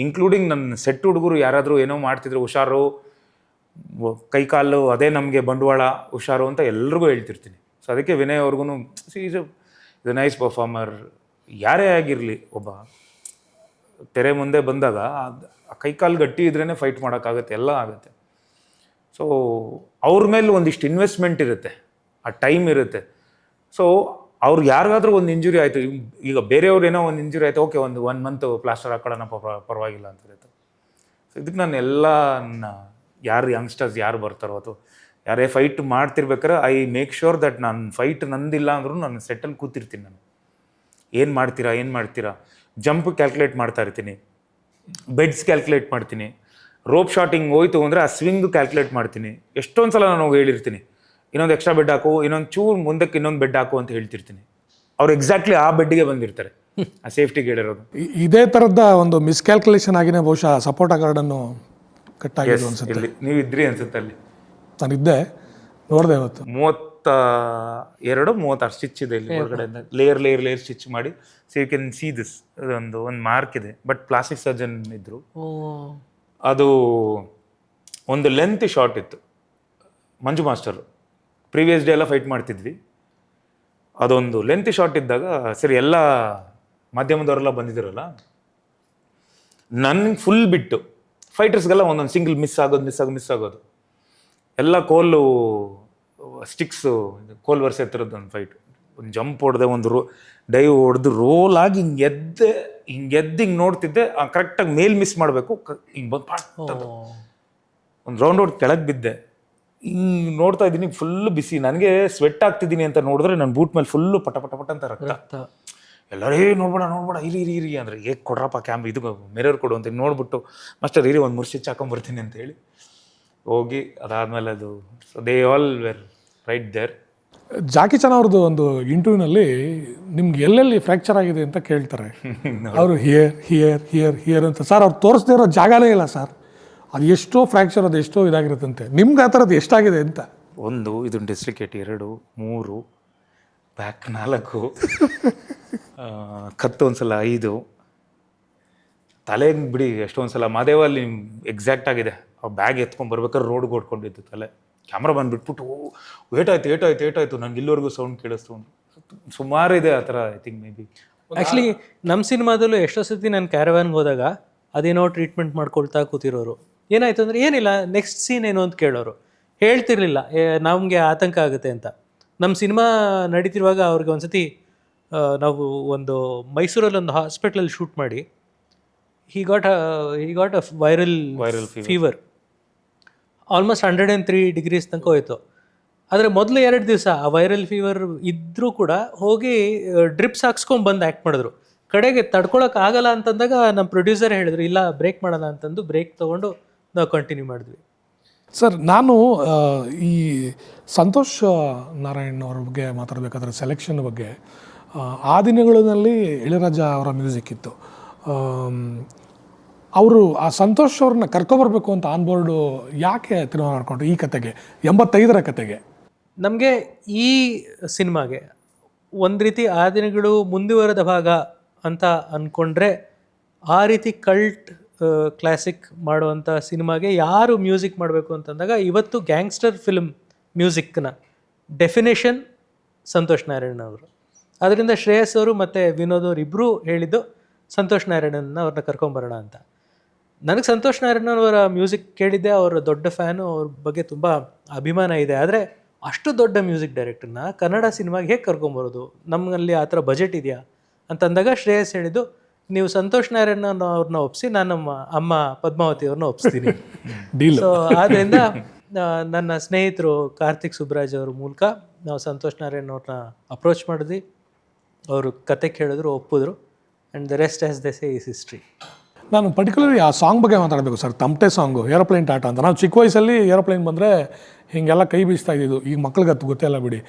ಇನ್ಕ್ಲೂಡಿಂಗ್ ನನ್ನ ಸೆಟ್ ಹುಡುಗರು ಯಾರಾದರೂ ಏನೋ ಮಾಡ್ತಿದ್ರು, ಹುಷಾರು, ಕೈಕಾಲು ಅದೇ ನಮಗೆ ಬಂಡವಾಳ, ಹುಷಾರು ಅಂತ ಎಲ್ರಿಗೂ ಹೇಳ್ತಿರ್ತೀನಿ. ಸೊ ಅದಕ್ಕೆ ವಿನಯ್ ಅವ್ರಿಗೂ ಇದು ನೈಸ್ ಪರ್ಫಾರ್ಮರ್, ಯಾರೇ ಆಗಿರಲಿ, ಒಬ್ಬ ತೆರೆ ಮುಂದೆ ಬಂದಾಗ ಕೈಕಾಲು ಗಟ್ಟಿ ಇದ್ರೇ ಫೈಟ್ ಮಾಡೋಕ್ಕಾಗತ್ತೆ, ಎಲ್ಲ ಆಗುತ್ತೆ. ಸೊ ಅವ್ರ ಮೇಲೆ ಒಂದಿಷ್ಟು ಇನ್ವೆಸ್ಟ್ಮೆಂಟ್ ಇರುತ್ತೆ, ಆ ಟೈಮ್ ಇರುತ್ತೆ. ಸೊ ಅವ್ರು ಯಾರಿಗಾದ್ರೂ ಒಂದು ಇಂಜುರಿ ಆಯಿತು, ಈಗ ಬೇರೆಯವ್ರು ಏನೋ ಒಂದು ಇಂಜುರಿ ಆಯಿತು, ಓಕೆ, ಒಂದು 1 month ಪ್ಲಾಸ್ಟರ್ ಹಾಕೊಳ್ಳೋಣ, ಪರವಾಗಿಲ್ಲ ಅಂತ ಇರುತ್ತೆ. ಸೊ ಇದಕ್ಕೆ ನಾನು ಎಲ್ಲ ಯಾರು ಯಂಗ್ಸ್ಟರ್ಸ್ ಯಾರು ಬರ್ತಾರೋ ಅಥವಾ ಯಾರೇ ಫೈಟ್ ಮಾಡ್ತಿರ್ಬೇಕಾದ್ರೆ ಐ ಮೇಕ್ ಶ್ಯೂರ್ ದಟ್ ನಾನು ಫೈಟ್ ನಂದಿಲ್ಲ ಅಂದ್ರೂ ನಾನು ಸೆಟ್ಟಲ್ಲಿ ಕೂತಿರ್ತೀನಿ. ನಾನು ಏನು ಮಾಡ್ತೀರಾ ಜಂಪ್ ಕ್ಯಾಲ್ಕುಲೇಟ್ ಮಾಡ್ತಾ ಇರ್ತೀನಿ, ಬೆಡ್ಸ್ ಕ್ಯಾಲ್ಕುಲೇಟ್ ಮಾಡ್ತೀನಿ, ರೋಪ್ ಶಾಟಿಂಗ್ ಹೋಯ್ತು ಅಂದರೆ ಆ ಸ್ವಿಂಗ್ ಕ್ಯಾಲ್ಕುಲೇಟ್ ಮಾಡ್ತೀನಿ. ಎಷ್ಟೊಂದು ಸಲ ನಾನು ಹೇಳಿರ್ತೀನಿ, ಇನ್ನೊಂದು ಎಕ್ಸ್ಟ್ರಾ ಬೆಡ್ ಹಾಕು, ಇನ್ನೊಂದು ಚೂರು ಮುಂದಕ್ಕೆ ಇನ್ನೊಂದು ಬೆಡ್ ಹಾಕು ಅಂತ ಹೇಳ್ತಿರ್ತೀನಿ. ಅವ್ರು ಎಕ್ಸಾಕ್ಟ್ಲಿ ಆ ಬೆಡ್ಗೆ ಬಂದಿರ್ತಾರೆ, ಆ ಸೇಫ್ಟಿಗೆ ಹೇಳಿರೋದು. ಇದೇ ಥರದ ಒಂದು ಮಿಸ್ಕ್ಯಾಲ್ಕುಲೇಷನ್ ಆಗಿನೇ ಬಹುಶಃ ಸಪೋರ್ಟ್ ಗಾರ್ಡನ್ನು ಕಟ್ಟಾಗಿದ್ದು ಅನ್ಸುತ್ತೆ. ನೀವು ಇದ್ರಿ ಅನ್ಸುತ್ತೆ ಅಲ್ಲಿ. ನಾನಿದ್ದೆ, ನೋಡಿದೆ ಇವತ್ತು. 32-36 ಸ್ಟಿಚ್ ಇದೆ ಇಲ್ಲಿ ಹೊರಗಡೆಯಿಂದ, ಲೇಯರ್ ಸ್ಟಿಚ್ ಮಾಡಿ. So you can see this, ಒಂದು ಮಾರ್ಕ್ ಇದೆ. ಬಟ್ ಪ್ಲಾಸ್ಟಿಕ್ ಸರ್ಜನ್ ಇದ್ರು. ಅದು ಒಂದು ಲೆಂತ್ ಶಾಟ್ ಇತ್ತು. ಮಂಜು ಮಾಸ್ಟರು ಪ್ರೀವಿಯಸ್ ಡೇ ಎಲ್ಲ ಫೈಟ್ ಮಾಡ್ತಿದ್ವಿ. ಅದೊಂದು ಲೆಂತ್ ಶಾಟ್ ಇದ್ದಾಗ ಸರಿ ಎಲ್ಲ ಮಾಧ್ಯಮದವರೆಲ್ಲ ಬಂದಿದ್ದಾರಲ್ಲ, ನನಗೆ ಫುಲ್ ಬಿಟ್ಟು ಫೈಟರ್ಸ್ಗೆಲ್ಲ ಒಂದೊಂದು ಸಿಂಗಲ್ ಮಿಸ್ ಆಗೋದು. ಎಲ್ಲ ಕೋಲು ಸ್ಟಿಕ್ಸು ಕೋಲ್ ವರ್ಷ ಎತ್ತರದ್ದು ಒಂದು ಫೈಟ್, ಒಂದು ಜಂಪ್ ಹೊಡೆದೆ, ಒಂದು ಡೈವ್ ಹೊಡೆದು ರೋಲ್ ಆಗಿ ಹಿಂಗೆ ನೋಡ್ತಿದ್ದೆ, ಕರೆಕ್ಟಾಗಿ ಮೇಲ್ ಮಿಸ್ ಮಾಡಬೇಕು, ಹಿಂಗೆ ಬಂದು ಒಂದು ರೌಂಡ್ ಹೊಡೆದು ಕೆಳಗೆ ಬಿದ್ದೆ. ಹಿಂಗೆ ನೋಡ್ತಾ ಇದ್ದೀನಿ, ಫುಲ್ಲು ಬಿಸಿ, ನನಗೆ ಸ್ವೆಟ್ ಆಗ್ತಿದ್ದೀನಿ ಅಂತ ನೋಡಿದ್ರೆ ನನ್ನ ಬೂಟ್ ಮೇಲೆ ಫುಲ್ಲು ಪಟ ಪಟ ಪಟ ಅಂತ ರಕ್ತ. ಎಲ್ಲರೇ ನೋಡ್ಬೇಡ ಇರಿ ಅಂದರೆ ಹೇಗೆ ಕೊಡ್ರಪ್ಪ ಇದು ಮಿರರ್ ಕೊಡು ಅಂತ ನೋಡ್ಬಿಟ್ಟು, ಮಾಸ್ಟರ್ ಇರಿ ಒಂದು ಮುರ್ಷಿ ಹಾಕೊಂಬರ್ತೀನಿ ಅಂತ ಹೇಳಿ ಹೋಗಿ ಅದಾದಮೇಲೆ ಅದು they all were right there. Jackie Chan ಅವ್ರದ್ದು ಒಂದು ಇಂಟರ್ವ್ಯೂನಲ್ಲಿ ನಿಮ್ಗೆ ಎಲ್ಲೆಲ್ಲಿ ಫ್ರ್ಯಾಕ್ಚರ್ ಆಗಿದೆ ಅಂತ ಕೇಳ್ತಾರೆ. ಅವರು ಹಿಯರ್ ಅಂತ. ಸರ್ ಅವ್ರು ತೋರಿಸ್ದೇ ಇರೋ ಜಾಗನೇ ಇಲ್ಲ ಸರ್, ಅದು ಎಷ್ಟೋ ಫ್ರ್ಯಾಕ್ಚರ್, ಅದು ಎಷ್ಟೋ ಇದಾಗಿರುತ್ತಂತೆ. ನಿಮ್ಗೆ ಆ ಥರದ್ದು ಎಷ್ಟಾಗಿದೆ ಅಂತ? ಒಂದು, ಇದು ಡಿಸ್ಲಿಕೇಟ್ 2, 3, ಬ್ಯಾಕ್ 4, ಕತ್ತು ಒಂದ್ಸಲ 5, ತಲೆಗೆ ಬಿಡಿ ಎಷ್ಟೊಂದ್ಸಲ ಮಾದೇವಲ್ಲಿ ಎಕ್ಸಾಕ್ಟ್ ಆಗಿದೆ. ಆ ಬ್ಯಾಗ್ ಎತ್ಕೊಂಡು ಬರ್ಬೇಕಾದ್ರೆ ರೋಡ್ಗೆ ಓಡ್ಕೊಂಡಿದ್ದು ತಲೆ. ಕ್ಯಾಮ್ರಾ ಬಂದುಬಿಟ್ಬಿಟ್ಟು ಏಟಾಯ್ತು ನನಗೆ ಇಲ್ಲಿವರೆಗೂ ಸೌಂಡ್ ಕೇಳಿಸ್ತು. ಸುಮಾರು ಇದೆ ಆ ಥರ. I think may be actually ನಮ್ಮ ಸಿನಿಮಾದಲ್ಲೂ ಎಷ್ಟೋ ಸತಿ ನಾನು ಕ್ಯಾರವ್ಯಾನ್ಗೆ ಹೋದಾಗ ಅದೇನೋ ಟ್ರೀಟ್ಮೆಂಟ್ ಮಾಡ್ಕೊಳ್ತಾ ಕೂತಿರೋರು. ಏನಾಯ್ತು ಅಂದರೆ ಏನಿಲ್ಲ, ನೆಕ್ಸ್ಟ್ ಸೀನ್ ಏನು ಅಂತ ಕೇಳೋರು. ಹೇಳ್ತಿರ್ಲಿಲ್ಲ, ನಮಗೆ ಆತಂಕ ಆಗುತ್ತೆ ಅಂತ. ನಮ್ಮ ಸಿನಿಮಾ ನಡೀತಿರುವಾಗ ಅವ್ರಿಗೆ ಒಂದ್ಸತಿ ನಾವು ಒಂದು ಮೈಸೂರಲ್ಲಿ ಒಂದು ಹಾಸ್ಪಿಟ್ಲಲ್ಲಿ ಶೂಟ್ ಮಾಡಿ, he got a viral fever. Almost 103 degrees ತನಕ ಹೋಯಿತು. ಆದರೆ ಮೊದಲು 2 ದಿವಸ ಆ ವೈರಲ್ ಫೀವರ್ ಇದ್ದರೂ ಕೂಡ ಹೋಗಿ ಡ್ರಿಪ್ಸ್ ಹಾಕ್ಸ್ಕೊಂಡು ಬಂದು ಆ್ಯಕ್ಟ್ ಮಾಡಿದ್ರು. ಕಡೆಗೆ ತಡ್ಕೊಳಕ್ಕೆ ಆಗಲ್ಲ ಅಂತಂದಾಗ ನಮ್ಮ ಪ್ರೊಡ್ಯೂಸರ್ ಹೇಳಿದ್ರು, ಇಲ್ಲ ಬ್ರೇಕ್ ಮಾಡೋಣ ಅಂತಂದು ಬ್ರೇಕ್ ತೊಗೊಂಡು ನಾವು ಕಂಟಿನ್ಯೂ ಮಾಡಿದ್ವಿ. ಸರ್, ನಾನು ಈ ಸಂತೋಷ್ ನಾರಾಯಣ್ ಅವ್ರ ಬಗ್ಗೆ ಮಾತಾಡಬೇಕಾದ್ರೆ ಸೆಲೆಕ್ಷನ್ ಬಗ್ಗೆ, ಆ ದಿನಗಳಲ್ಲಿ ಇಳಯರಾಜ ಅವರ ಮ್ಯೂಸಿಕ್ ಇತ್ತು. ಅವರು ಆ ಸಂತೋಷ್ ಅವ್ರನ್ನ ಕರ್ಕೊಬರ್ಬೇಕು ಅಂತ ಆನ್ಬೋರ್ಡು ಯಾಕೆ ತೀರ್ಮಾನ ಮಾಡಿಕೊಂಡ್ರು ಈ ಕತೆಗೆ, 85ರ ಕತೆಗೆ? ನಮಗೆ ಈ ಸಿನಿಮಾಗೆ ಒಂದು ರೀತಿ ಆ ದಿನಗಳು ಮುಂದುವರೆದ ಭಾಗ ಅಂತ ಅಂದ್ಕೊಂಡ್ರೆ, ಆ ರೀತಿ ಕಲ್ಟ್ ಕ್ಲಾಸಿಕ್ ಮಾಡುವಂಥ ಸಿನಿಮಾಗೆ ಯಾರು ಮ್ಯೂಸಿಕ್ ಮಾಡಬೇಕು ಅಂತಂದಾಗ, ಇವತ್ತು ಗ್ಯಾಂಗ್ಸ್ಟರ್ ಫಿಲ್ಮ್ ಮ್ಯೂಸಿಕ್ನ ಡೆಫಿನೇಷನ್ ಸಂತೋಷ್ ನಾರಾಯಣ್ ಅವರು. ಅದರಿಂದ ಶ್ರೇಯಸ್ ಅವರು ಮತ್ತು ವಿನೋದ್ ಅವರು ಇಬ್ಬರೂ ಹೇಳಿದ್ದು ಸಂತೋಷ್ ನಾರಾಯಣನ್ನ ಅವ್ರನ್ನ ಕರ್ಕೊಂಬರೋಣ ಅಂತ. ನನಗೆ ಸಂತೋಷ್ ನಾರಾಯಣ್ ಅವರ ಮ್ಯೂಸಿಕ್ ಕೇಳಿದ್ದೆ, ಅವರ ದೊಡ್ಡ ಫ್ಯಾನು, ಅವ್ರ ಬಗ್ಗೆ ತುಂಬ ಅಭಿಮಾನ ಇದೆ. ಆದರೆ ಅಷ್ಟು ದೊಡ್ಡ ಮ್ಯೂಸಿಕ್ ಡೈರೆಕ್ಟರ್ನ ಕನ್ನಡ ಸಿನಿಮಾಗೆ ಹೇಗೆ ಕರ್ಕೊಂಬರೋದು, ನಮ್ಮಲ್ಲಿ ಆ ಥರ ಬಜೆಟ್ ಇದೆಯಾ ಅಂತಂದಾಗ ಶ್ರೇಯಸ್ ಹೇಳಿದ್ದು, ನೀವು ಸಂತೋಷ್ ನಾರಾಯಣ್ ಅವ್ರನ್ನ ಒಪ್ಪಿಸಿ, ನಾನು ನಮ್ಮ ಅಮ್ಮ ಪದ್ಮಾವತಿ ಅವ್ರನ್ನ ಒಪ್ಪಿಸ್ತೀನಿ. ಸೊ ಆದ್ದರಿಂದ ನನ್ನ ಸ್ನೇಹಿತರು ಕಾರ್ತಿಕ್ ಸುಬ್ರಾಜ್ ಅವ್ರ ಮೂಲಕ ನಾವು ಸಂತೋಷ್ ನಾರಾಯಣ್ ಅವ್ರನ್ನ ಅಪ್ರೋಚ್ ಮಾಡಿದ್ವಿ. ಅವರು ಕತೆ ಕೇಳಿದ್ರು, ಒಪ್ಪಿದ್ರು. And the rest as they say is history. ನಾನು ಪರ್ಟಿಕ್ಯುಲರ್ಲಿ ಆ ಸಾಂಗ್ ಬಗ್ಗೆ ಮಾತಾಡಬೇಕು ಸರ್. ತಮಟೆ ಸಾಂಗು, ಏರೋಪ್ಲೇನ್ ಟಾಟಾ ಅಂತ. ನಾವು ಚಿಕ್ಕ ವಯಸ್ಸಲ್ಲಿ ಏರೋಪ್ಲೇನ್ ಬಂದರೆ ಹೀಗೆಲ್ಲ ಕೈ ಬೀಸ್ತಾ ಇದ್ದಿದ್ದು. ಈಗ ಮಕ್ಳಿಗೆ ಅದು ಗೊತ್ತೇ ಇಲ್ಲ ಬಿಡಿ.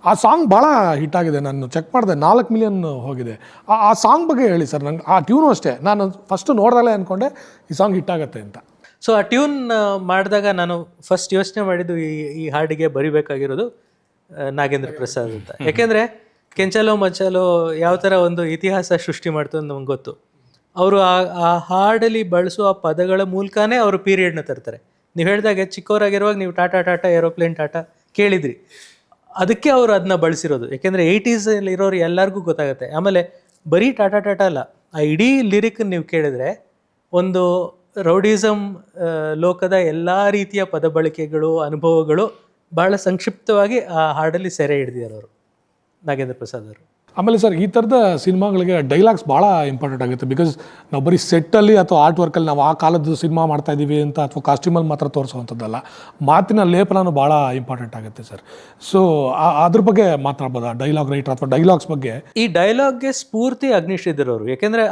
ಆ ಸಾಂಗ್ ಭಾಳ ಹಿಟ್ ಆಗಿದೆ. ನಾನು ಚೆಕ್ ಮಾಡಿದೆ, 4 ಮಿಲಿಯನ್ ಹೋಗಿದೆ. ಆ ಸಾಂಗ್ ಬಗ್ಗೆ ಹೇಳಿ ಸರ್. ನಂಗೆ ಆ ಟ್ಯೂನು ಅಷ್ಟೇ, ನಾನು ಫಸ್ಟು ನೋಡ್ದಾಗಲೇ ಅಂದ್ಕೊಂಡೆ ಈ ಸಾಂಗ್ ಹಿಟ್ ಆಗುತ್ತೆ ಅಂತ. ಸೊ ಆ ಟ್ಯೂನ್ ಮಾಡಿದಾಗ ನಾನು ಫಸ್ಟ್ ಯೋಚನೆ ಮಾಡಿದ್ದು, ಈ ಹಾಡಿಗೆ ಬರಿಬೇಕಾಗಿರೋದು ನಾಗೇಂದ್ರ ಪ್ರಸಾದ್ ಅಂತ. ಯಾಕೆಂದರೆ ಕೆಂಚಲೋ ಮಚ್ಚಲೋ ಯಾವ ಥರ ಒಂದು ಇತಿಹಾಸ ಸೃಷ್ಟಿ ಮಾಡ್ತು ಅಂತ ನಮ್ಗೆ ಗೊತ್ತು. ಅವರು ಆ ಹಾಡಲ್ಲಿ ಬಳಸುವ ಪದಗಳ ಮೂಲಕನೇ ಅವರು ಪೀರಿಯಡ್ನ ತರ್ತಾರೆ. ನೀವು ಹೇಳಿದಾಗೆ ಚಿಕ್ಕವರಾಗಿರುವಾಗ ನೀವು ಟಾಟಾ ಟಾಟಾ ಏರೋಪ್ಲೇನ್ ಟಾಟಾ ಕೇಳಿದ್ರಿ, ಅದಕ್ಕೆ ಅವರು ಅದನ್ನ ಬಳಸಿರೋದು. ಯಾಕೆಂದರೆ 80s ಇರೋರು ಎಲ್ಲರಿಗೂ ಗೊತ್ತಾಗುತ್ತೆ. ಆಮೇಲೆ ಬರೀ ಟಾಟಾ ಟಾಟಾ ಅಲ್ಲ, ಆ ಇಡೀ ಲಿರಿಕ್ ನೀವು ಕೇಳಿದ್ರೆ ಒಂದು ರೌಡಿಸಮ್ ಲೋಕದ ಎಲ್ಲ ರೀತಿಯ ಪದ ಬಳಕೆಗಳು, ಅನುಭವಗಳು ಭಾಳ ಸಂಕ್ಷಿಪ್ತವಾಗಿ ಆ ಹಾಡಲ್ಲಿ ಸೆರೆ ಹಿಡಿದಿರೋರು ನಾಗೇಂದ್ರ ಪ್ರಸಾದ್ ಅವರು. ಆಮೇಲೆ ಸರ್, ಈ ಥರದ ಸಿನಿಮಾಗಳಿಗೆ ಡೈಲಾಗ್ಸ್ ಭಾಳ ಇಂಪಾರ್ಟೆಂಟ್ ಆಗುತ್ತೆ. ಬಿಕಾಸ್ ನಾವು ಬರೀ ಸೆಟ್ಟಲ್ಲಿ ಅಥವಾ ಆರ್ಟ್ ವರ್ಕಲ್ಲಿ ನಾವು ಆ ಕಾಲದ್ದು ಸಿನಿಮಾ ಮಾಡ್ತಾಯಿದ್ದೀವಿ ಅಂತ ಅಥವಾ ಕಾಸ್ಟ್ಯೂಮಲ್ಲಿ ಮಾತ್ರ ತೋರಿಸುವಂಥದ್ದಲ್ಲ, ಮಾತಿನ ಲೇಪನೂ ಭಾಳ ಇಂಪಾರ್ಟೆಂಟ್ ಆಗುತ್ತೆ ಸರ್. ಸೊ ಅದ್ರ ಬಗ್ಗೆ ಮಾತಾಡ್ಬೋದಾ, ಡೈಲಾಗ್ ರೈಟರ್ ಅಥವಾ ಡೈಲಾಗ್ಸ್ ಬಗ್ಗೆ? ಈ ಡೈಲಾಗ್ಗೆ ಸ್ಫೂರ್ತಿ ಅಗ್ನಿಶ್ ಇದ್ರವರು. ಯಾಕೆಂದರೆ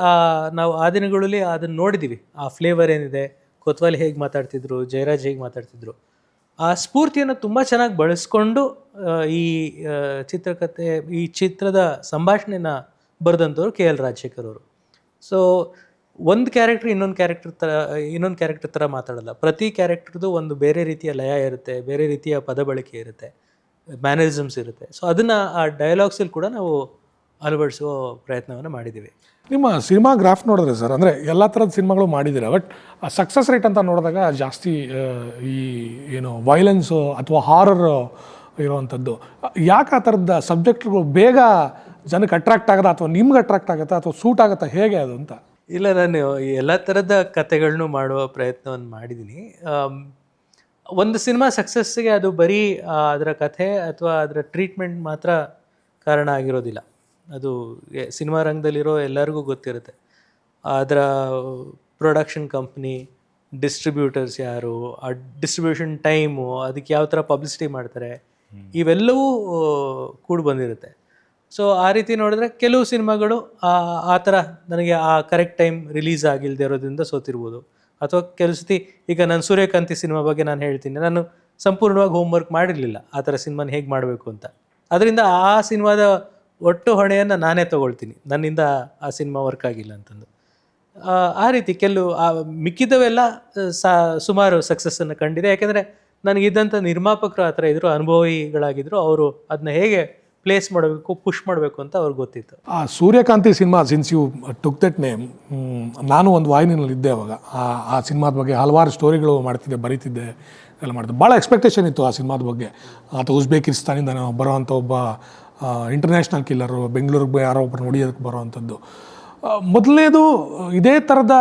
ನಾವು ಆ ದಿನಗಳಲ್ಲಿ ಅದನ್ನು ನೋಡಿದ್ದೀವಿ. ಆ ಫ್ಲೇವರ್ ಏನಿದೆ, ಕೊತ್ವಾಲಿ ಹೇಗೆ ಮಾತಾಡ್ತಿದ್ರು, ಜಯರಾಜ್ ಹೇಗೆ ಮಾತಾಡ್ತಿದ್ರು, ಆ ಸ್ಫೂರ್ತಿಯನ್ನು ತುಂಬ ಚೆನ್ನಾಗಿ ಬಳಸ್ಕೊಂಡು ಈ ಚಿತ್ರಕಥೆ, ಈ ಚಿತ್ರದ ಸಂಭಾಷಣೆನ ಬರೆದಂಥವ್ರು KL ರಾಜಶೇಖರ್ ಅವರು. ಸೊ ಒಂದು ಕ್ಯಾರೆಕ್ಟರ್ ಇನ್ನೊಂದು ಕ್ಯಾರೆಕ್ಟರ್ ಥರ ಮಾತಾಡಲ್ಲ. ಪ್ರತಿ ಕ್ಯಾರೆಕ್ಟರ್ದು ಒಂದು ಬೇರೆ ರೀತಿಯ ಲಯ ಇರುತ್ತೆ, ಬೇರೆ ರೀತಿಯ ಪದ ಬಳಕೆ ಇರುತ್ತೆ, ಮ್ಯಾನರಿಸಮ್ಸ್ ಇರುತ್ತೆ. ಸೊ ಅದನ್ನು ಆ ಡೈಲಾಗ್ಸಲ್ಲಿ ಕೂಡ ನಾವು ಅಳವಡಿಸುವ ಪ್ರಯತ್ನವನ್ನು ಮಾಡಿದ್ದೀವಿ. ನಿಮ್ಮ ಸಿನಿಮಾ ಗ್ರಾಫ್ ನೋಡಿದ್ರೆ ಸರ್, ಅಂದರೆ ಎಲ್ಲ ಥರದ ಸಿನಿಮಾಗಳು ಮಾಡಿದ್ದೀರಾ, ಬಟ್ ಸಕ್ಸಸ್ ರೇಟ್ ಅಂತ ನೋಡಿದಾಗ ಜಾಸ್ತಿ ಈ ಏನು ವೈಲೆನ್ಸು ಅಥವಾ ಹಾರರ್ ಇರೋವಂಥದ್ದು. ಯಾಕೆ ಆ ಥರದ ಸಬ್ಜೆಕ್ಟ್ಗಳು ಬೇಗ ಜನಕ್ಕೆ ಅಟ್ರಾಕ್ಟ್ ಆಗೋದ, ಅಥವಾ ನಿಮ್ಗೆ ಅಟ್ರಾಕ್ಟ್ ಆಗುತ್ತಾ ಅಥವಾ ಸೂಟ್ ಆಗುತ್ತಾ, ಹೇಗೆ ಅದು ಅಂತ? ಇಲ್ಲ, ನಾನು ಎಲ್ಲ ಥರದ ಕತೆಗಳನ್ನೂ ಮಾಡುವ ಪ್ರಯತ್ನವನ್ನು ಮಾಡಿದ್ದೀನಿ. ಒಂದು ಸಿನಿಮಾ ಸಕ್ಸಸ್ಸಿಗೆ ಅದು ಬರೀ ಅದರ ಕಥೆ ಅಥವಾ ಅದರ ಟ್ರೀಟ್ಮೆಂಟ್ ಮಾತ್ರ ಕಾರಣ ಆಗಿರೋದಿಲ್ಲ. ಅದು ಸಿನಿಮಾ ರಂಗದಲ್ಲಿರೋ ಎಲ್ಲರಿಗೂ ಗೊತ್ತಿರುತ್ತೆ. ಅದರ ಪ್ರೊಡಕ್ಷನ್ ಕಂಪ್ನಿ, ಡಿಸ್ಟ್ರಿಬ್ಯೂಟರ್ಸ್ ಯಾರು, ಆ ಡಿಸ್ಟ್ರಿಬ್ಯೂಷನ್ ಟೈಮು, ಅದಕ್ಕೆ ಯಾವ ಥರ ಪಬ್ಲಿಸಿಟಿ ಮಾಡ್ತಾರೆ, ಇವೆಲ್ಲವೂ ಕೂಡಿ ಬಂದಿರುತ್ತೆ. ಸೊ ಆ ರೀತಿ ನೋಡಿದ್ರೆ ಕೆಲವು ಸಿನಿಮಾಗಳು ಆ ಥರ ನನಗೆ ಆ ಕರೆಕ್ಟ್ ಟೈಮ್ ರಿಲೀಸ್ ಆಗಿಲ್ಲದೆ ಇರೋದ್ರಿಂದ ಸೋತಿರ್ಬೋದು. ಅಥವಾ ಕೆಲವು ಸತಿ ಈಗ ನಾನು ಸೂರ್ಯಕಾಂತಿ ಸಿನಿಮಾ ಬಗ್ಗೆ ನಾನು ಹೇಳ್ತೀನಿ, ನಾನು ಸಂಪೂರ್ಣವಾಗಿ ಹೋಮ್ವರ್ಕ್ ಮಾಡಿರಲಿಲ್ಲ ಆ ಥರ ಸಿನಿಮಾನ ಹೇಗೆ ಮಾಡಬೇಕು ಅಂತ. ಅದರಿಂದ ಆ ಸಿನಿಮಾದ ಒಟ್ಟು ಹೊಣೆಯನ್ನು ನಾನೇ ತೊಗೊಳ್ತೀನಿ, ನನ್ನಿಂದ ಆ ಸಿನಿಮಾ ವರ್ಕ್ ಆಗಿಲ್ಲ ಅಂತಂದು. ಆ ರೀತಿ ಕೆಲವು ಮಿಕ್ಕಿದವೆಲ್ಲ ಸುಮಾರು ಸಕ್ಸಸ್ಸನ್ನು ಕಂಡಿದೆ. ಯಾಕೆಂದರೆ ನನಗಿದ್ದಂಥ ನಿರ್ಮಾಪಕರು ಆ ಥರ ಇದ್ದರು, ಅನುಭವಿಗಳಾಗಿದ್ದರು. ಅವರು ಅದನ್ನ ಹೇಗೆ ಪ್ಲೇಸ್ ಮಾಡಬೇಕು, ಪುಷ್ ಮಾಡಬೇಕು ಅಂತ ಅವ್ರಿಗೆ ಗೊತ್ತಿತ್ತು. ಆ Suryakanthi cinema, since you took that name, ನಾನು ಒಂದು ವಾಹಿನಿನಲ್ಲಿ ಇದ್ದೆ ಅವಾಗ. ಆ ಸಿನಿಮಾದ ಬಗ್ಗೆ ಹಲವಾರು ಸ್ಟೋರಿಗಳು ಮಾಡ್ತಿದ್ದೆ, ಬರೀತಿದ್ದೆ, ಎಲ್ಲ ಮಾಡ್ತಿದ್ದೆ. ಭಾಳ ಎಕ್ಸ್ಪೆಕ್ಟೇಷನ್ ಇತ್ತು ಆ ಸಿನಿಮಾದ ಬಗ್ಗೆ. ಆತ ಉಜ್ಬೇಕಿಸ್ತಾನಿಂದ ಬರೋವಂಥ ಒಬ್ಬ ಇಂಟರ್ನ್ಯಾಷನಲ್ ಕಿಲ್ಲರು, ಬೆಂಗಳೂರಿಗೆ ಯಾರೋ ಒಬ್ಬರು ನೋಡಿಯೋದಕ್ಕೆ ಬರೋವಂಥದ್ದು. ಮೊದಲನೇದು ಇದೇ ಥರದ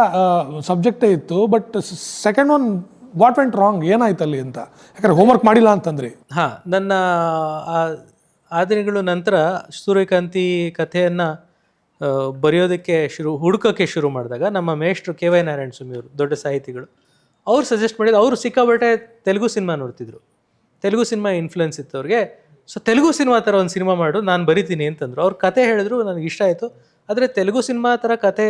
ಸಬ್ಜೆಕ್ಟೇ ಇತ್ತು. But second one what went wrong, ಏನಾಯ್ತು ಅಲ್ಲಿ ಅಂತ? ಯಾಕಂದರೆ ಹೋಮ್ವರ್ಕ್ ಮಾಡಿಲ್ಲ ಅಂತಂದ್ರಿ. ಹಾಂ, ನನ್ನ ಆ ದಿನಗಳು ನಂತರ ಸೂರ್ಯಕಾಂತಿ ಕಥೆಯನ್ನು ಬರೆಯೋದಕ್ಕೆ ಹುಡುಕೋಕ್ಕೆ ಶುರು ಮಾಡಿದಾಗ ನಮ್ಮ ಮೇಷ್ಟ್ರು ಕೆ ವೈ ನಾರಾಯಣ ಸ್ವಾಮಿ ಅವರು, ದೊಡ್ಡ ಸಾಹಿತಿಗಳು, ಅವ್ರು ಸಜೆಸ್ಟ್ ಮಾಡಿದ್ರು. ಅವರು ಸಿಕ್ಕಾಬಟ್ಟೆ ತೆಲುಗು ಸಿನಿಮಾ ನೋಡ್ತಿದ್ರು, ತೆಲುಗು ಸಿನಿಮಾ ಇನ್ಫ್ಲುಯೆನ್ಸ್ ಇತ್ತು ಅವ್ರಿಗೆ. ಸೊ ತೆಲುಗು ಸಿನಿಮಾ ಥರ ಒಂದು ಸಿನಿಮಾ ಮಾಡು, ನಾನು ಬರಿತೀನಿ ಅಂತಂದರು. ಅವ್ರ ಕತೆ ಹೇಳಿದ್ರು, ನನಗೆ ಇಷ್ಟ ಆಯಿತು. ಆದರೆ ತೆಲುಗು ಸಿನಿಮಾ ಥರ ಕತೆ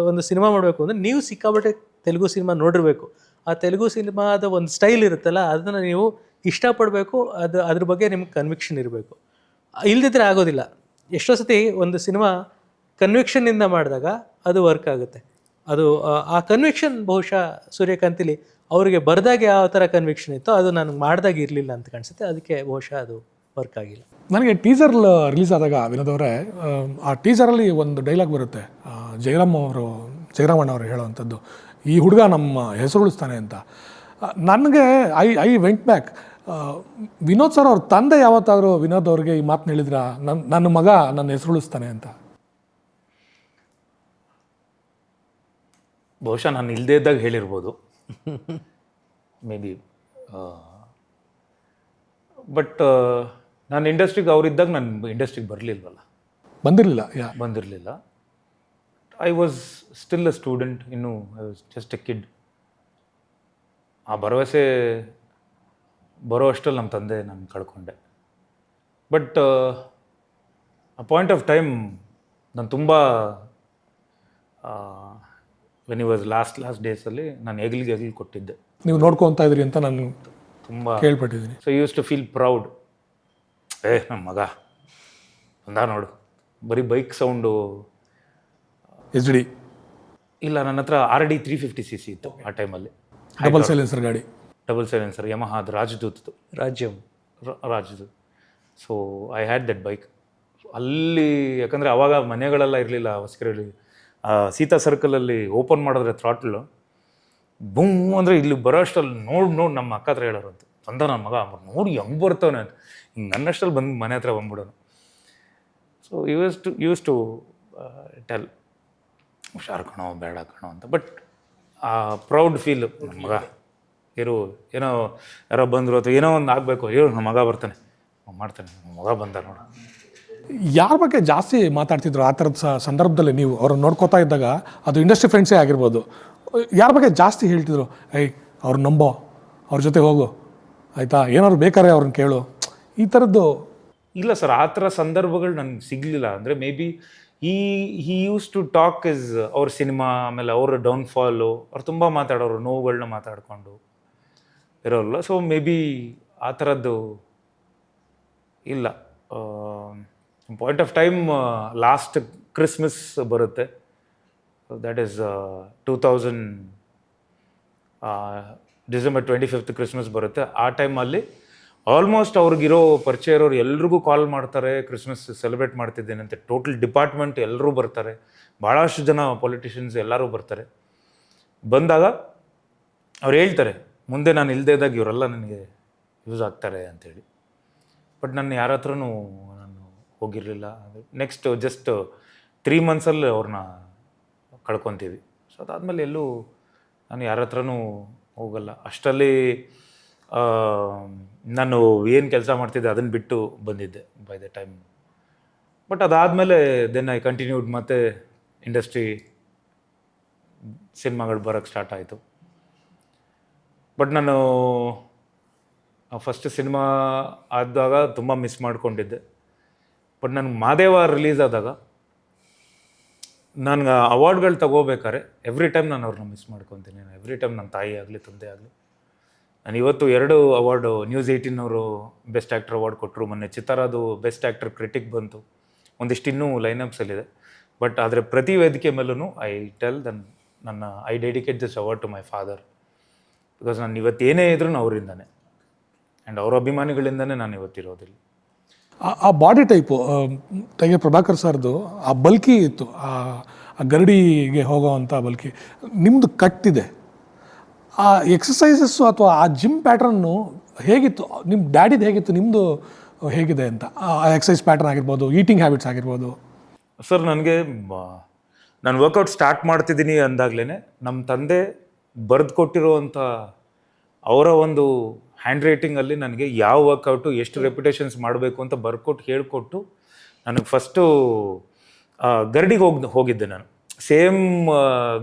ಒಂದು ಸಿನಿಮಾ ಮಾಡಬೇಕು ಅಂದರೆ ನೀವು ಸಿಕ್ಕಾಬಟ್ಟೆ ತೆಲುಗು ಸಿನಿಮಾ ನೋಡಿರಬೇಕು. ಆ ತೆಲುಗು ಸಿನಿಮಾದ ಒಂದು ಸ್ಟೈಲ್ ಇರುತ್ತಲ್ಲ, ಅದನ್ನು ನೀವು ಇಷ್ಟಪಡಬೇಕು, ಅದ್ರ ಬಗ್ಗೆ ನಿಮ್ಗೆ ಕನ್ವಿಕ್ಷನ್ ಇರಬೇಕು. ಇಲ್ದಿದ್ರೆ ಆಗೋದಿಲ್ಲ. ಎಷ್ಟೋ ಸತಿ ಒಂದು ಸಿನಿಮಾ ಕನ್ವಿಕ್ಷನ್ನಿಂದ ಮಾಡಿದಾಗ ಅದು ವರ್ಕ್ ಆಗುತ್ತೆ. ಅದು ಆ ಕನ್ವಿಕ್ಷನ್ ಬಹುಶಃ ಸೂರ್ಯಕಾಂತಿಲಿ ಅವರಿಗೆ ಬರೆದಾಗ ಯಾವ ಥರ ಕನ್ವಿಕ್ಷನ್ ಇತ್ತೋ ಅದು ನನಗೆ ಮಾಡಿದಾಗ ಇರಲಿಲ್ಲ ಅಂತ ಕಾಣಿಸುತ್ತೆ. ಅದಕ್ಕೆ ಬಹುಶಃ ಅದು ವರ್ಕ್ ಆಗಿಲ್ಲ. ನನಗೆ ಟೀಸರ್ ರಿಲೀಸ್ ಆದಾಗ ವಿನೋದ್ ಅವರೇ, ಆ ಟೀಸರಲ್ಲಿ ಒಂದು ಡೈಲಾಗ್ ಬರುತ್ತೆ, ಜಯರಾಮಣ್ಣ ಅವರು ಹೇಳೋವಂಥದ್ದು, ಈ ಹುಡುಗ ನಮ್ಮ ಹೆಸರು ಉಳಿಸ್ತಾನೆ ಅಂತ. ನನಗೆ I went back. Vinod sir ಅವ್ರ ತಂದೆ ಯಾವತ್ತಾದರೂ ವಿನೋದ್ ಅವ್ರಿಗೆ ಈ ಮಾತನ್ನ ಹೇಳಿದ್ರ, ನನ್ನ ಮಗ ನನ್ನ ಹೆಸರು ಉಳಿಸ್ತಾನೆ ಅಂತ? ಬಹುಶಃ ನಾನು ಇಲ್ಲದೇ ಇದ್ದಾಗ ಹೇಳಿರ್ಬೋದು, ಮೇ ಬಿ. ಬಟ್ ನಾನು ಇಂಡಸ್ಟ್ರಿಗೆ ಅವರಿದ್ದಾಗ ನಾನು ಇಂಡಸ್ಟ್ರಿಗೆ ಬಂದಿರಲಿಲ್ಲ. I was still a student, ಇನ್ನೂ I was just a kid. ಆ ಭರವಸೆ ಬರೋ ಅಷ್ಟರಲ್ಲಿ ನಮ್ಮ ತಂದೆ ನಾನು ಕಳ್ಕೊಂಡೆ. ಬಟ್ ಆ ಪಾಯಿಂಟ್ ಆಫ್ ಟೈಮ್ ನಾನು ತುಂಬ ವೆನ್ ಯು ವಾಸ್ ಲಾಸ್ಟ್ ಡೇಸಲ್ಲಿ ನಾನು ಹೆಗಲಿಗೆ ಕೊಟ್ಟಿದ್ದೆ. ನೀವು ನೋಡ್ಕೊತಾ ಇದ್ರಿ ಅಂತ ನಾನು ತುಂಬ ಕೇಳ್ಪಟ್ಟಿದ್ದೀನಿ. So use to feel proud. ನಮ್ಮ ಮಗ ಬಂದ ನೋಡು, ಬರೀ ಬೈಕ್ ಸೌಂಡು. HD ಇಲ್ಲ, ನನ್ನ ಹತ್ರ RD 350cc ಇತ್ತು ಆ ಟೈಮಲ್ಲಿ, ಡಬಲ್ ಸೈಲೆನ್ಸರ್ ಗಾಡಿ, ಡಬಲ್ ಸೈಲೆನ್ಸರ್, ಯಮಹ, ಅದು ರಾಜದೂತ್ದು, Rajdoot. So I had that bike ಅಲ್ಲಿ. ಯಾಕಂದರೆ ಅವಾಗ ಮನೆಗಳೆಲ್ಲ ಇರಲಿಲ್ಲ ಹೊಸಕೆರೆಯಲ್ಲಿ. ಸೀತಾ ಸರ್ಕಲಲ್ಲಿ ಓಪನ್ ಮಾಡಿದ್ರೆ ಥ್ರಾಟ್ಲು ಬೂಮ್ ಅಂದರೆ ಇಲ್ಲಿ ಬರೋ ಅಷ್ಟಲ್ಲಿ ನೋಡಿ ನಮ್ಮ ಅಕ್ಕ ಹತ್ರ ಹೇಳೋರು ಅಂತ, ತಂದ ನನ್ನ ಮಗ ನೋಡಿ ಹೆಂಗೆ ಬರ್ತವನೆ ಅಂತ. ಹಿಂಗೆ ನನ್ನಷ್ಟಲ್ಲಿ ಬಂದು ಮನೆ ಹತ್ರ ಬಂದ್ಬಿಡೋನು. ಸೊ ಯೂಸ್ ಟು ಟೆಲ್, ಹುಷಾರು ಕಣೋ, ಬೇಡ ಕಣೋ ಅಂತ. ಬಟ್ ಆ ಪ್ರೌಡ್ ಫೀಲ್, ನನ್ನ ಮಗ ಏನೋ ಯಾರೋ ಬಂದರು ಅಥವಾ ಏನೋ ಒಂದು ಆಗಬೇಕು, ನಮ್ಮ ಮಗ ಬರ್ತಾನೆ, ಮಾಡ್ತಾನೆ, ನಮ್ಮ ಮಗ ಬಂದ ನೋಡು. ಯಾರ ಬಗ್ಗೆ ಜಾಸ್ತಿ ಮಾತಾಡ್ತಿದ್ರು ಆ ಥರದ ಸಂದರ್ಭದಲ್ಲಿ? ನೀವು ಅವ್ರನ್ನ ನೋಡ್ಕೋತಾ ಇದ್ದಾಗ, ಅದು ಇಂಡಸ್ಟ್ರಿ ಫ್ರೆಂಡ್ಸೇ ಆಗಿರ್ಬೋದು, ಯಾರ ಬಗ್ಗೆ ಜಾಸ್ತಿ ಹೇಳ್ತಿದ್ರು? ಅವ್ರು ನಂಬೋ, ಅವ್ರ ಜೊತೆ ಹೋಗು, ಆಯಿತಾ, ಏನಾದ್ರು ಬೇಕಾದ್ರೆ ಅವ್ರನ್ನ ಕೇಳು, ಈ ಥರದ್ದು? ಇಲ್ಲ ಸರ್, ಆ ಥರ ಸಂದರ್ಭಗಳು ನನಗೆ ಸಿಗಲಿಲ್ಲ. ಅಂದರೆ maybe he used to talk is ಅವ್ರ ಸಿನಿಮಾ, ಆಮೇಲೆ ಅವ್ರ ಡೌನ್ಫಾಲು, ಅವ್ರು ತುಂಬ ಮಾತಾಡೋರು, ನೋವುಗಳನ್ನ ಮಾತಾಡಿಕೊಂಡು ಇರೋಲ್ಲ. ಸೊ ಮೇ ಬಿ ಆ ಥರದ್ದು ಇಲ್ಲ. Point of time last Christmas ಬರುತ್ತೆ, that is 2000 December 25th Christmas ಬರುತ್ತೆ. ಆ ಟೈಮಲ್ಲಿ ಆಲ್ಮೋಸ್ಟ್ ಅವ್ರಿಗಿರೋ ಪರಿಚಯ ಇರೋರು ಎಲ್ರಿಗೂ ಕಾಲ್ ಮಾಡ್ತಾರೆ, ಕ್ರಿಸ್ಮಸ್ ಸೆಲೆಬ್ರೇಟ್ ಮಾಡ್ತಿದ್ದೇನೆ ಅಂತ. ಟೋಟಲ್ ಡಿಪಾರ್ಟ್ಮೆಂಟ್ ಎಲ್ಲರೂ ಬರ್ತಾರೆ, ಭಾಳಷ್ಟು ಜನ ಪೊಲಿಟಿಷಿಯನ್ಸ್ ಎಲ್ಲರೂ ಬರ್ತಾರೆ. ಬಂದಾಗ ಅವ್ರು ಹೇಳ್ತಾರೆ, ಮುಂದೆ ನಾನು ಇಲ್ಲದೇ ಇದ್ದಾಗ ಇವರೆಲ್ಲ ನನಗೆ ಯೂಸ್ ಆಗ್ತಾರೆ ಅಂಥೇಳಿ. ಬಟ್ ನಾನು ಯಾರ ಹತ್ರನೂ ನಾನು ಹೋಗಿರಲಿಲ್ಲ. ನೆಕ್ಸ್ಟ್ ಜಸ್ಟ್ 3 monthsಲ್ಲಿ ಅವ್ರನ್ನ ಕಳ್ಕೊತೀವಿ. ಸೊ ಅದಾದಮೇಲೆ ಎಲ್ಲೂ ನಾನು ಯಾರ ಹತ್ರನೂ ಹೋಗಲ್ಲ. ಅಷ್ಟರಲ್ಲಿ ನಾನು ಏನು ಕೆಲಸ ಮಾಡ್ತಿದ್ದೆ ಅದನ್ನು ಬಿಟ್ಟು ಬಂದಿದ್ದೆ ಬೈ ದ ಟೈಮ್. ಬಟ್ ಅದಾದಮೇಲೆ ದೆನ್ ಐ ಕಂಟಿನ್ಯೂಡ್ ಮತ್ತೆ ಇಂಡಸ್ಟ್ರಿ ಸಿನಿಮಾಗಳು ಬರೋಕ್ಕೆ ಸ್ಟಾರ್ಟ್ ಆಯಿತು. ಬಟ್ ನಾನು ಫಸ್ಟ್ ಸಿನಿಮಾ ಆದಾಗ ತುಂಬ ಮಿಸ್ ಮಾಡ್ಕೊಂಡಿದ್ದೆ. ಬಟ್ ನನಗೆ ಮಾದೇವ ರಿಲೀಸ್ ಆದಾಗ ನನಗೆ ಅವಾರ್ಡ್ಗಳು ತಗೋಬೇಕಾದ್ರೆ ಎವ್ರಿ ಟೈಮ್ ನಾನು ಅವ್ರನ್ನ ಮಿಸ್ ಮಾಡ್ಕೊತೀನಿ. ಎವ್ರಿ ಟೈಮ್ ನನ್ನ ತಾಯಿ ಆಗಲಿ ತಂದೆ ಆಗಲಿ. ನಾನು ಇವತ್ತು 2 ಅವಾರ್ಡು ನ್ಯೂಸ್ 18 ಅವರು ಬೆಸ್ಟ್ ಆ್ಯಕ್ಟರ್ ಅವಾರ್ಡ್ ಕೊಟ್ಟರು. ಮೊನ್ನೆ ಚಿತ್ತಾರದು ಬೆಸ್ಟ್ ಆ್ಯಕ್ಟರ್ ಕ್ರಿಟಿಕ್ ಬಂತು. ಒಂದಿಷ್ಟು ಇನ್ನೂ ಲೈನಪ್ಸಲ್ಲಿದೆ. ಬಟ್ ಆದರೆ ಪ್ರತಿ ವೇದಿಕೆ ಮೇಲೂ I tell I dedicate this award to my father. Because ನಾನು ಇವತ್ತೇನೇ ಇದ್ರೂ ಅವರಿಂದಾನೆ ಆ್ಯಂಡ್ ಅವರ ಅಭಿಮಾನಿಗಳಿಂದನೇ ನಾನು ಇವತ್ತಿರೋದಿಲ್ಲ. ಆ ಬಾಡಿ ಟೈಪು ಟೈಗರ್ ಪ್ರಭಾಕರ್ ಸರ್ದು ಆ ಬಲ್ಕಿ ಇತ್ತು, ಆ ಗರಡಿಗೆ ಹೋಗೋವಂಥ ಬಲ್ಕಿ. ನಿಮ್ಮದು ಕಟ್ಟಿದೆ. ಆ ಎಕ್ಸಸೈಸಸ್ಸು ಅಥವಾ ಆ ಜಿಮ್ ಪ್ಯಾಟ್ರನ್ನು ಹೇಗಿತ್ತು? ನಿಮ್ಮ ಡ್ಯಾಡಿದು ಹೇಗಿತ್ತು, ನಿಮ್ಮದು ಹೇಗಿದೆ ಅಂತ? ಆ ಎಕ್ಸಸೈಸ್ ಪ್ಯಾಟ್ರನ್ ಆಗಿರ್ಬೋದು, ಈಟಿಂಗ್ ಹ್ಯಾಬಿಟ್ಸ್ ಆಗಿರ್ಬೋದು. ಸರ್, ನನಗೆ ನಾನು ವರ್ಕೌಟ್ ಸ್ಟಾರ್ಟ್ ಮಾಡ್ತಿದ್ದೀನಿ ಅಂದಾಗಲೇ ನಮ್ಮ ತಂದೆ ಬರೆದು ಕೊಟ್ಟಿರುವಂಥ ಅವರ ಒಂದು ಹ್ಯಾಂಡ್ ರೈಟಿಂಗಲ್ಲಿ ನನಗೆ ಯಾವ ವರ್ಕೌಟು ಎಷ್ಟು ರೆಪ್ಯುಟೇಷನ್ಸ್ ಮಾಡಬೇಕು ಅಂತ ಬರ್ಕೊಟ್ಟು ಹೇಳಿಕೊಟ್ಟು ನನಗೆ ಫಸ್ಟು ಗರಡಿಗೆ ಹೋಗಿದ್ದೆ ನಾನು. ಸೇಮ್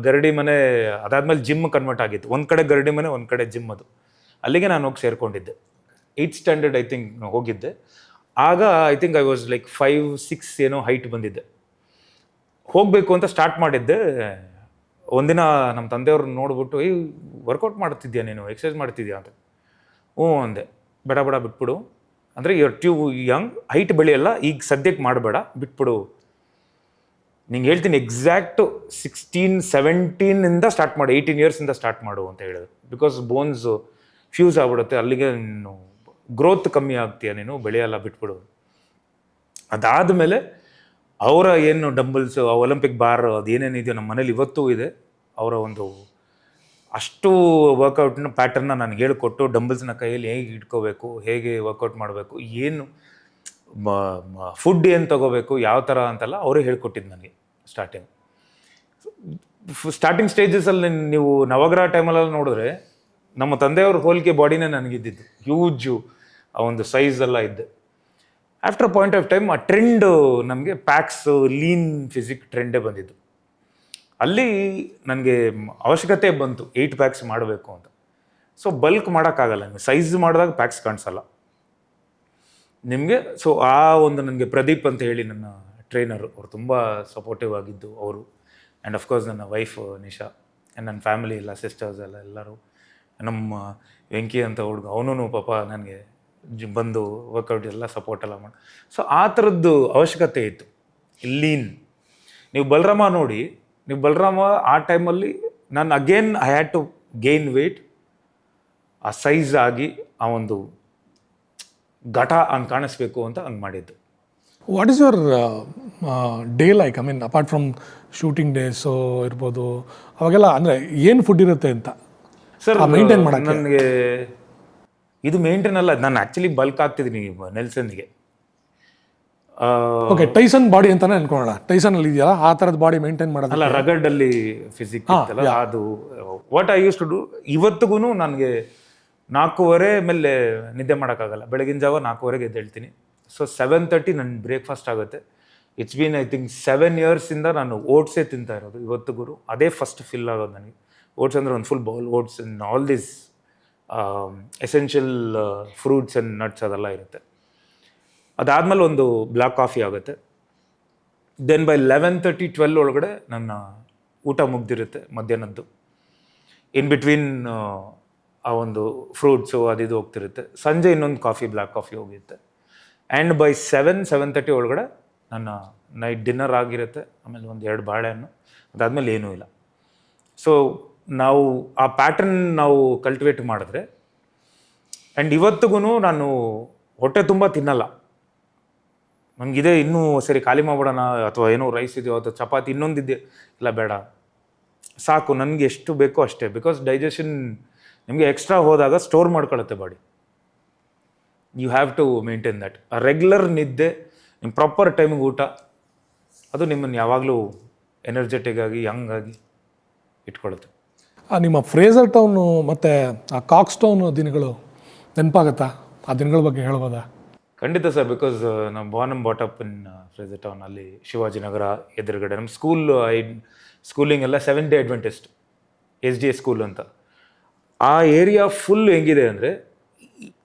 ಗರಡಿ ಮನೆ ಅದಾದಮೇಲೆ ಜಿಮ್ ಕನ್ವರ್ಟ್ ಆಗಿತ್ತು. ಒಂದು ಕಡೆ ಗರಡಿ ಮನೆ, ಒಂದು ಕಡೆ ಜಿಮ್. ಅದು ಅಲ್ಲಿಗೆ ನಾನು ಹೋಗಿ ಸೇರಿಕೊಂಡಿದ್ದೆ. 8th ಸ್ಟ್ಯಾಂಡರ್ಡ್ ಐ ಥಿಂಕ್ ಹೋಗಿದ್ದೆ. ಆಗ I think I was like 5-6 ಏನೋ ಹೈಟ್ ಬಂದಿದ್ದೆ. ಹೋಗಬೇಕು ಅಂತ ಸ್ಟಾರ್ಟ್ ಮಾಡಿದ್ದೆ. ಒಂದಿನ ನಮ್ಮ ತಂದೆಯವ್ರನ್ನ ನೋಡ್ಬಿಟ್ಟು, ವರ್ಕೌಟ್ ಮಾಡ್ತಿದ್ಯಾ ನೀನು, ಎಕ್ಸಸೈಸ್ ಮಾಡ್ತಿದ್ಯಾ ಅಂತ. ಹ್ಞೂ ಅಂದೆ. ಬೇಡ ಬಿಟ್ಬಿಡು, ಅಂದರೆ ಟ್ಯೂ ಯಂಗ್, ಹೈಟ್ ಬೆಳೆಯಲ್ಲ ಈಗ ಸದ್ಯಕ್ಕೆ ಮಾಡಬೇಡ, ಬಿಟ್ಬಿಡು. ನಿಂಗೆ ಹೇಳ್ತೀನಿ ಎಕ್ಸಾಕ್ಟು 16-17 ಸ್ಟಾರ್ಟ್ ಮಾಡು, 18 ಇಯರ್ಸಿಂದ ಸ್ಟಾರ್ಟ್ ಮಾಡು ಅಂತ ಹೇಳಿದ್ರು. ಬಿಕಾಸ್ ಬೋನ್ಸ್ ಫ್ಯೂಸ್ ಆಗ್ಬಿಡುತ್ತೆ, ಅಲ್ಲಿಗೆ ನೀನು ಗ್ರೋತ್ ಕಮ್ಮಿ ಆಗ್ತೀಯ, ನೀನು ಬೆಳೆಯಲ್ಲ, ಬಿಟ್ಬಿಡು. ಅದಾದಮೇಲೆ ಅವರ ಏನು ಡಂಬಲ್ಸು, ಒಲಿಂಪಿಕ್ ಬಾರ್, ಅದು ಏನೇನಿದೆಯೋ ನಮ್ಮ ಮನೇಲಿ ಇವತ್ತೂ ಇದೆ. ಅವರ ಒಂದು ಅಷ್ಟು ವರ್ಕೌಟ್ನ ಪ್ಯಾಟರ್ನ ನನಗೆ ಹೇಳಿಕೊಟ್ಟು, ಡಂಬಲ್ಸ್ನ ಕೈಯಲ್ಲಿ ಹೇಗೆ ಇಟ್ಕೋಬೇಕು, ಹೇಗೆ ವರ್ಕೌಟ್ ಮಾಡಬೇಕು, ಏನು ಫುಡ್ ಏನು ತೊಗೋಬೇಕು, ಯಾವ ಥರ ಅಂತೆಲ್ಲ ಅವರೇ ಹೇಳ್ಕೊಟ್ಟಿದ್ದು ನನಗೆ ಸ್ಟಾರ್ಟಿಂಗ್ ಸ್ಟೇಜಸಲ್ಲಿ. ನೀವು ನವಗ್ರಹ ಟೈಮಲ್ಲೆಲ್ಲ ನೋಡಿದ್ರೆ ನಮ್ಮ ತಂದೆಯವ್ರ ಹೋಲಿಕೆ ಬಾಡಿನೇ ನನಗಿದ್ದಿದ್ದು, ಹ್ಯೂಜು ಆ ಒಂದು ಸೈಜ್ ಎಲ್ಲ ಇದ್ದೆ. ಆಫ್ಟರ್ ಪಾಯಿಂಟ್ ಆಫ್ ಟೈಮ್ ಆ ಟ್ರೆಂಡು ನಮಗೆ ಪ್ಯಾಕ್ಸ್, ಲೀನ್ ಫಿಸಿಕ್ ಟ್ರೆಂಡೇ ಬಂದಿದ್ದು. ಅಲ್ಲಿ ನನಗೆ ಅವಶ್ಯಕತೆ ಬಂತು 8 ಪ್ಯಾಕ್ಸ್ ಮಾಡಬೇಕು ಅಂತ. ಸೊ ಬಲ್ಕ್ ಮಾಡೋಕ್ಕಾಗಲ್ಲ, ನಿಮಗೆ ಸೈಜ್ ಮಾಡಿದಾಗ ಪ್ಯಾಕ್ಸ್ ಕಾಣಿಸಲ್ಲ ನಿಮಗೆ. ಸೊ ಆ ಒಂದು ನನಗೆ ಪ್ರದೀಪ್ ಅಂತ ಹೇಳಿ ನನ್ನ ಟ್ರೈನರು, ಅವರು ತುಂಬ ಸಪೋರ್ಟಿವ್ ಆಗಿದ್ದು ಅವರು. ಆ್ಯಂಡ್ ಅಫ್ಕೋರ್ಸ್ ನನ್ನ ವೈಫ್ ನಿಶಾ ಆ್ಯಂಡ್ ನನ್ನ ಫ್ಯಾಮಿಲಿ ಎಲ್ಲ, ಸಿಸ್ಟರ್ಸ್ ಎಲ್ಲರೂ. ನಮ್ಮ ವೆಂಕಿ ಅಂತ ಹುಡುಗ, ಅವನೂ ಪಾಪ ನನಗೆ ಬಂದು ವರ್ಕೌಟ್ ಎಲ್ಲ ಸಪೋರ್ಟ್ ಎಲ್ಲ ಮಾಡಿ. ಸೊ ಆ ಥರದ್ದು ಅವಶ್ಯಕತೆ ಇತ್ತು. ಲೀನ್ ನೀವು ಬಲರಾಮ ನೋಡಿ, ನೀವು ಬಲರಾಮ ಆ ಟೈಮಲ್ಲಿ ನಾನು again I had to gain weight. ಆ ಸೈಜ್ ಆಗಿ ಆ ಒಂದು ಘಟ ಹಂಗೆ ಕಾಣಿಸ್ಬೇಕು ಅಂತ ಹಂಗೆ ಮಾಡಿದ್ದು. What is your day like? I mean apart from shooting days ಇರ್ಬೋದು, ಅವಾಗೆಲ್ಲ ಅಂದರೆ ಏನು ಫುಡ್ ಇರುತ್ತೆ ಅಂತ ಸರ್ ಮೇಂಟೈನ್ ಮಾಡೋಕ್ಕೆ? ನನಗೆ ಇದು ಮೇಂಟೈನ್ ಅಲ್ಲ, ನಾನು ಆ್ಯಕ್ಚುಲಿ ಬಲ್ಕ್ ಆಗ್ತಿದ್ದೀನಿ ನೆಲ್ಸನ್ಗೆ. ಓಕೆ, ಟೈಸನ್ ಬಾಡಿ ಅಂತಾನೆ ಅನ್ಕೊಳ್ಳೋಣ. ಟೈಸನಲ್ಲಿ ಇದೆಯಲ್ಲ ಆ ಥರದ ಬಾಡಿ ಮೇಂಟೈನ್ ಮಾಡೋದು. ಅಲ್ಲ, ರಗಡ್ಡಲ್ಲಿ ಫಿಸಿಕ್ ಇತ್ತಲ್ಲ, ಅದು what I used to do. ಇವತ್ತಿಗೂ ನನಗೆ 4:15 ಮೇಲೆ ನಿದ್ದೆ ಮಾಡೋಕ್ಕಾಗಲ್ಲ. ಬೆಳಗಿನ ಜಾವ 4:15ಗೆ ಎದ್ದೇಳ್ತೀನಿ. ಸೊ 7:30 ನನ್ನ ಬ್ರೇಕ್ಫಾಸ್ಟ್ ಆಗುತ್ತೆ. ಇಟ್ಸ್ ಬೀನ್ ಐ ಥಿಂಕ್ 7 ಇಯರ್ಸಿಂದ ನಾನು ಓಟ್ಸೇ ತಿಂತಾ ಇರೋದು ಇವತ್ತಿಗೂ. ಅದೇ ಫಸ್ಟ್ ಫಿಲ್ ಆಗೋದು ನನಗೆ. ಓಟ್ಸ್ ಅಂದರೆ ಒಂದು full bowl oats and all this essential fruits and nuts ಅದೆಲ್ಲ ಇರುತ್ತೆ. ಅದಾದಮೇಲೆ ಒಂದು ಬ್ಲ್ಯಾಕ್ ಕಾಫಿ ಆಗುತ್ತೆ. ದೆನ್ ಬೈ 11:30-12 ಒಳಗಡೆ ನನ್ನ ಊಟ ಮುಗ್ದಿರುತ್ತೆ ಮಧ್ಯಾಹ್ನದ್ದು. ಇನ್ ಬಿಟ್ವೀನ್ ಆ ಒಂದು ಫ್ರೂಟ್ಸು ಅದಿದು ಹೋಗ್ತಿರುತ್ತೆ. ಸಂಜೆ ಇನ್ನೊಂದು ಕಾಫಿ, ಬ್ಲ್ಯಾಕ್ ಕಾಫಿ ಹೋಗಿರುತ್ತೆ. ಆ್ಯಂಡ್ ಬೈ 7-7:30 ಒಳಗಡೆ ನನ್ನ ನೈಟ್ ಡಿನ್ನರ್ ಆಗಿರುತ್ತೆ. ಆಮೇಲೆ ಒಂದು 2 ಬಾಳೆಹಣ್ಣು, ಅದಾದಮೇಲೆ ಏನೂ ಇಲ್ಲ. ಸೊ ನಾವು ಆ ಪ್ಯಾಟರ್ನ್ ನಾವು ಕಲ್ಟಿವೇಟ್ ಮಾಡಿದ್ರೆ, ಆ್ಯಂಡ್ ಇವತ್ತಿಗೂ ನಾನು ಹೊಟ್ಟೆ ತುಂಬ ತಿನ್ನಲ್ಲ. ನನಗಿದೆ ಇನ್ನೂ ಸರಿ ಖಾಲಿ ಮಾಡ್ಬಿಡೋಣ, ಅಥವಾ ಏನೋ ರೈಸ್ ಇದೆಯೋ ಅಥವಾ ಚಪಾತಿ ಇನ್ನೊಂದಿದೆ, ಇಲ್ಲ ಬೇಡ ಸಾಕು, ನನಗೆ ಎಷ್ಟು ಬೇಕೋ ಅಷ್ಟೇ. ಬಿಕಾಸ್ ಡೈಜೆಷನ್ ನಿಮಗೆ ಎಕ್ಸ್ಟ್ರಾ ಹೋದಾಗ ಸ್ಟೋರ್ ಮಾಡ್ಕೊಳ್ಳುತ್ತೆ body. You have to maintain that. ಆ ರೆಗ್ಯುಲರ್ ನಿದ್ದೆ, ನಿಮ್ಮ ಪ್ರಾಪರ್ ಟೈಮಿಗೆ ಊಟ, ಅದು ನಿಮ್ಮನ್ನು ಯಾವಾಗಲೂ ಎನರ್ಜೆಟಿಕ್ ಆಗಿ, ಯಂಗ್ ಆಗಿ ಇಟ್ಕೊಳ್ಳುತ್ತೆ. ನಿಮ್ಮ ಫ್ರೇಸರ್ ಟೌನು ಮತ್ತು ಆ ಕಾಕ್ಸ್ ಟೌನ್ ದಿನಗಳು ನೆನಪಾಗತ್ತಾ ಆ ದಿನಗಳ ಬಗ್ಗೆ ಹೇಳ್ಬೋದಾ? ಖಂಡಿತ ಸರ್, ಬಿಕಾಸ್ ನಮ್ಮ Born and ಬಾಟಪ್ in Frazer town, ಅಲ್ಲಿ ಶಿವಾಜಿನಗರ ಎದುರುಗಡೆ ನಮ್ಮ ಸ್ಕೂಲಿಂಗ್ ಎಲ್ಲ 7th Day Adventist SDA school ಅಂತ. ಆ ಏರಿಯಾ ಫುಲ್ ಹೆಂಗಿದೆ ಅಂದರೆ,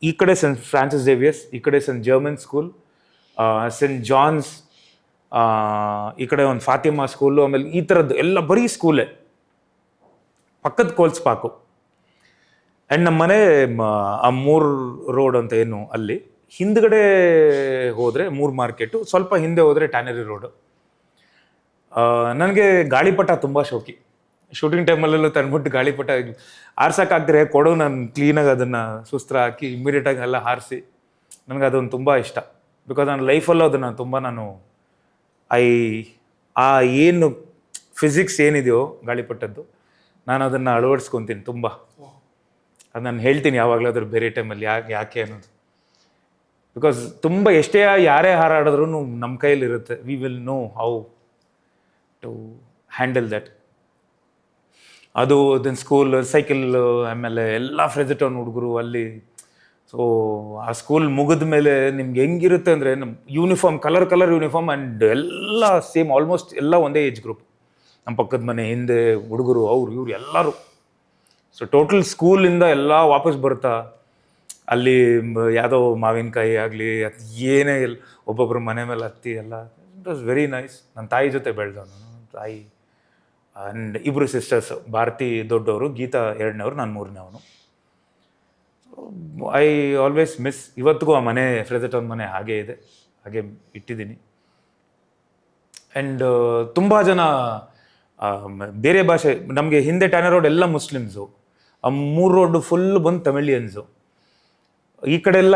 ಈ ಕಡೆ ಸೆಂಟ್ ಫ್ರಾನ್ಸಿಸ್ ಜೇವಿಯರ್ಸ್, ಈ ಕಡೆ Saint Germain school, Saint John's, ಈ ಕಡೆ ಒಂದು ಫಾತಿಮಾ ಸ್ಕೂಲು, ಆಮೇಲೆ ಈ ಥರದ್ದು ಎಲ್ಲ ಬರೀ ಸ್ಕೂಲೇ. ಪಕ್ಕದ ಕೋಲ್ಸ್ ಪಾಕು ಆ್ಯಂಡ್ ನಮ್ಮ ಮನೆ ಆ 3 ರೋಡ್ ಅಂತ ಏನು ಅಲ್ಲಿ ಹಿಂದ್ಗಡೆ ಹೋದರೆ 3 ಮಾರ್ಕೆಟು, ಸ್ವಲ್ಪ ಹಿಂದೆ ಹೋದರೆ ಟ್ಯಾನರಿ ರೋಡು. ನನಗೆ ಗಾಳಿಪಟ ತುಂಬ ಶೋಕಿ. ಶೂಟಿಂಗ್ ಟೈಮಲ್ಲೆಲ್ಲ ತಂದ್ಬಿಟ್ಟು ಗಾಳಿಪಟ ಆರ್ಸೋಕ್ಕಾಗ್ದರೆ ಕೊಡು, ನಾನು ಕ್ಲೀನಾಗಿ ಅದನ್ನು ಸುಸ್ತ್ರ ಹಾಕಿ ಇಮ್ಮಿಡಿಯೇಟಾಗಿ ಎಲ್ಲ ಹಾರಿಸಿ, ನನಗೆ ಅದೊಂದು ತುಂಬ ಇಷ್ಟ. ಬಿಕಾಸ್ ನನ್ನ ಲೈಫಲ್ಲೂ ಅದನ್ನು ತುಂಬ ನಾನು ಆ ಏನು ಫಿಸಿಕ್ಸ್ ಏನಿದೆಯೋ ಗಾಳಿಪಟದ್ದು, ನಾನು ಅದನ್ನು ಅಳವಡಿಸ್ಕೊತೀನಿ ತುಂಬ. ಅದು ನಾನು ಹೇಳ್ತೀನಿ ಯಾವಾಗಲಾದ್ರೂ ಬೇರೆ ಟೈಮಲ್ಲಿ ಯಾಕೆ ಅನ್ನೋದು. ಬಿಕಾಸ್ ತುಂಬ ಎಷ್ಟೇ ಯಾರೇ ಹಾರಾಡಿದ್ರೂ ನಮ್ಮ ಕೈಯಲ್ಲಿರುತ್ತೆ. We will know how to handle that. ಅದು ದೆನ್ ಸ್ಕೂಲ್ ಸೈಕಲ್, ಆಮೇಲೆ ಎಲ್ಲ ಫ್ರೇಜರ್ ಟೌನ್ ಹುಡುಗರು ಅಲ್ಲಿ. ಸೊ ಆ ಸ್ಕೂಲ್ ಮುಗಿದ ಮೇಲೆ ನಿಮ್ಗೆ ಹೆಂಗಿರುತ್ತೆ ಅಂದರೆ, ನಮ್ಮ ಯೂನಿಫಾರ್ಮ್ ಕಲರ್ ಯೂನಿಫಾರ್ಮ್ ಆ್ಯಂಡ್ ಎಲ್ಲ ಸೇಮ್, ಆಲ್ಮೋಸ್ಟ್ ಎಲ್ಲ ಒಂದೇ ಏಜ್ ಗ್ರೂಪ್. ನಮ್ಮ ಪಕ್ಕದ ಮನೆ ಹಿಂದೆ ಹುಡುಗರು, ಇವ್ರು ಎಲ್ಲರೂ. ಸೊ ಟೋಟಲ್ ಸ್ಕೂಲಿಂದ ಎಲ್ಲ ವಾಪಸ್ ಬರ್ತಾ ಅಲ್ಲಿ ಯಾವುದೋ ಮಾವಿನಕಾಯಿ ಆಗಲಿ ಅದು ಏನೇ ಇಲ್ಲ, ಒಬ್ಬೊಬ್ಬರು ಮನೆ ಮೇಲೆ ಹತ್ತಿ ಎಲ್ಲ. It was very nice. ನನ್ನ ತಾಯಿ ಜೊತೆ ಬೆಳೆದವನು. ತಾಯಿ ಆ್ಯಂಡ್ 2 ಸಿಸ್ಟರ್ಸ್, ಭಾರತಿ ದೊಡ್ಡವರು, ಗೀತಾ 2ನೇವ್ರು, ನಾನು 3ನೇವನು. I always miss. ಇವತ್ತಿಗೂ ಆ ಮನೆ, ಫ್ರೇಜರ್ ಟೌನ್ ಮನೆ ಹಾಗೇ ಇದೆ, ಹಾಗೆ ಇಟ್ಟಿದ್ದೀನಿ. ಆ್ಯಂಡ್ ತುಂಬ ಜನ ಬೇರೆ ಭಾಷೆ, ನಮಗೆ ಹಿಂದೆ ಟ್ಯಾನರ್ ರೋಡ್ ಎಲ್ಲ ಮುಸ್ಲಿಮ್ಸು, ಆ 3 ರೋಡ್ ಫುಲ್ ಬಂದು ತಮಿಳಿಯನ್ಸು, ಈ ಕಡೆ ಎಲ್ಲ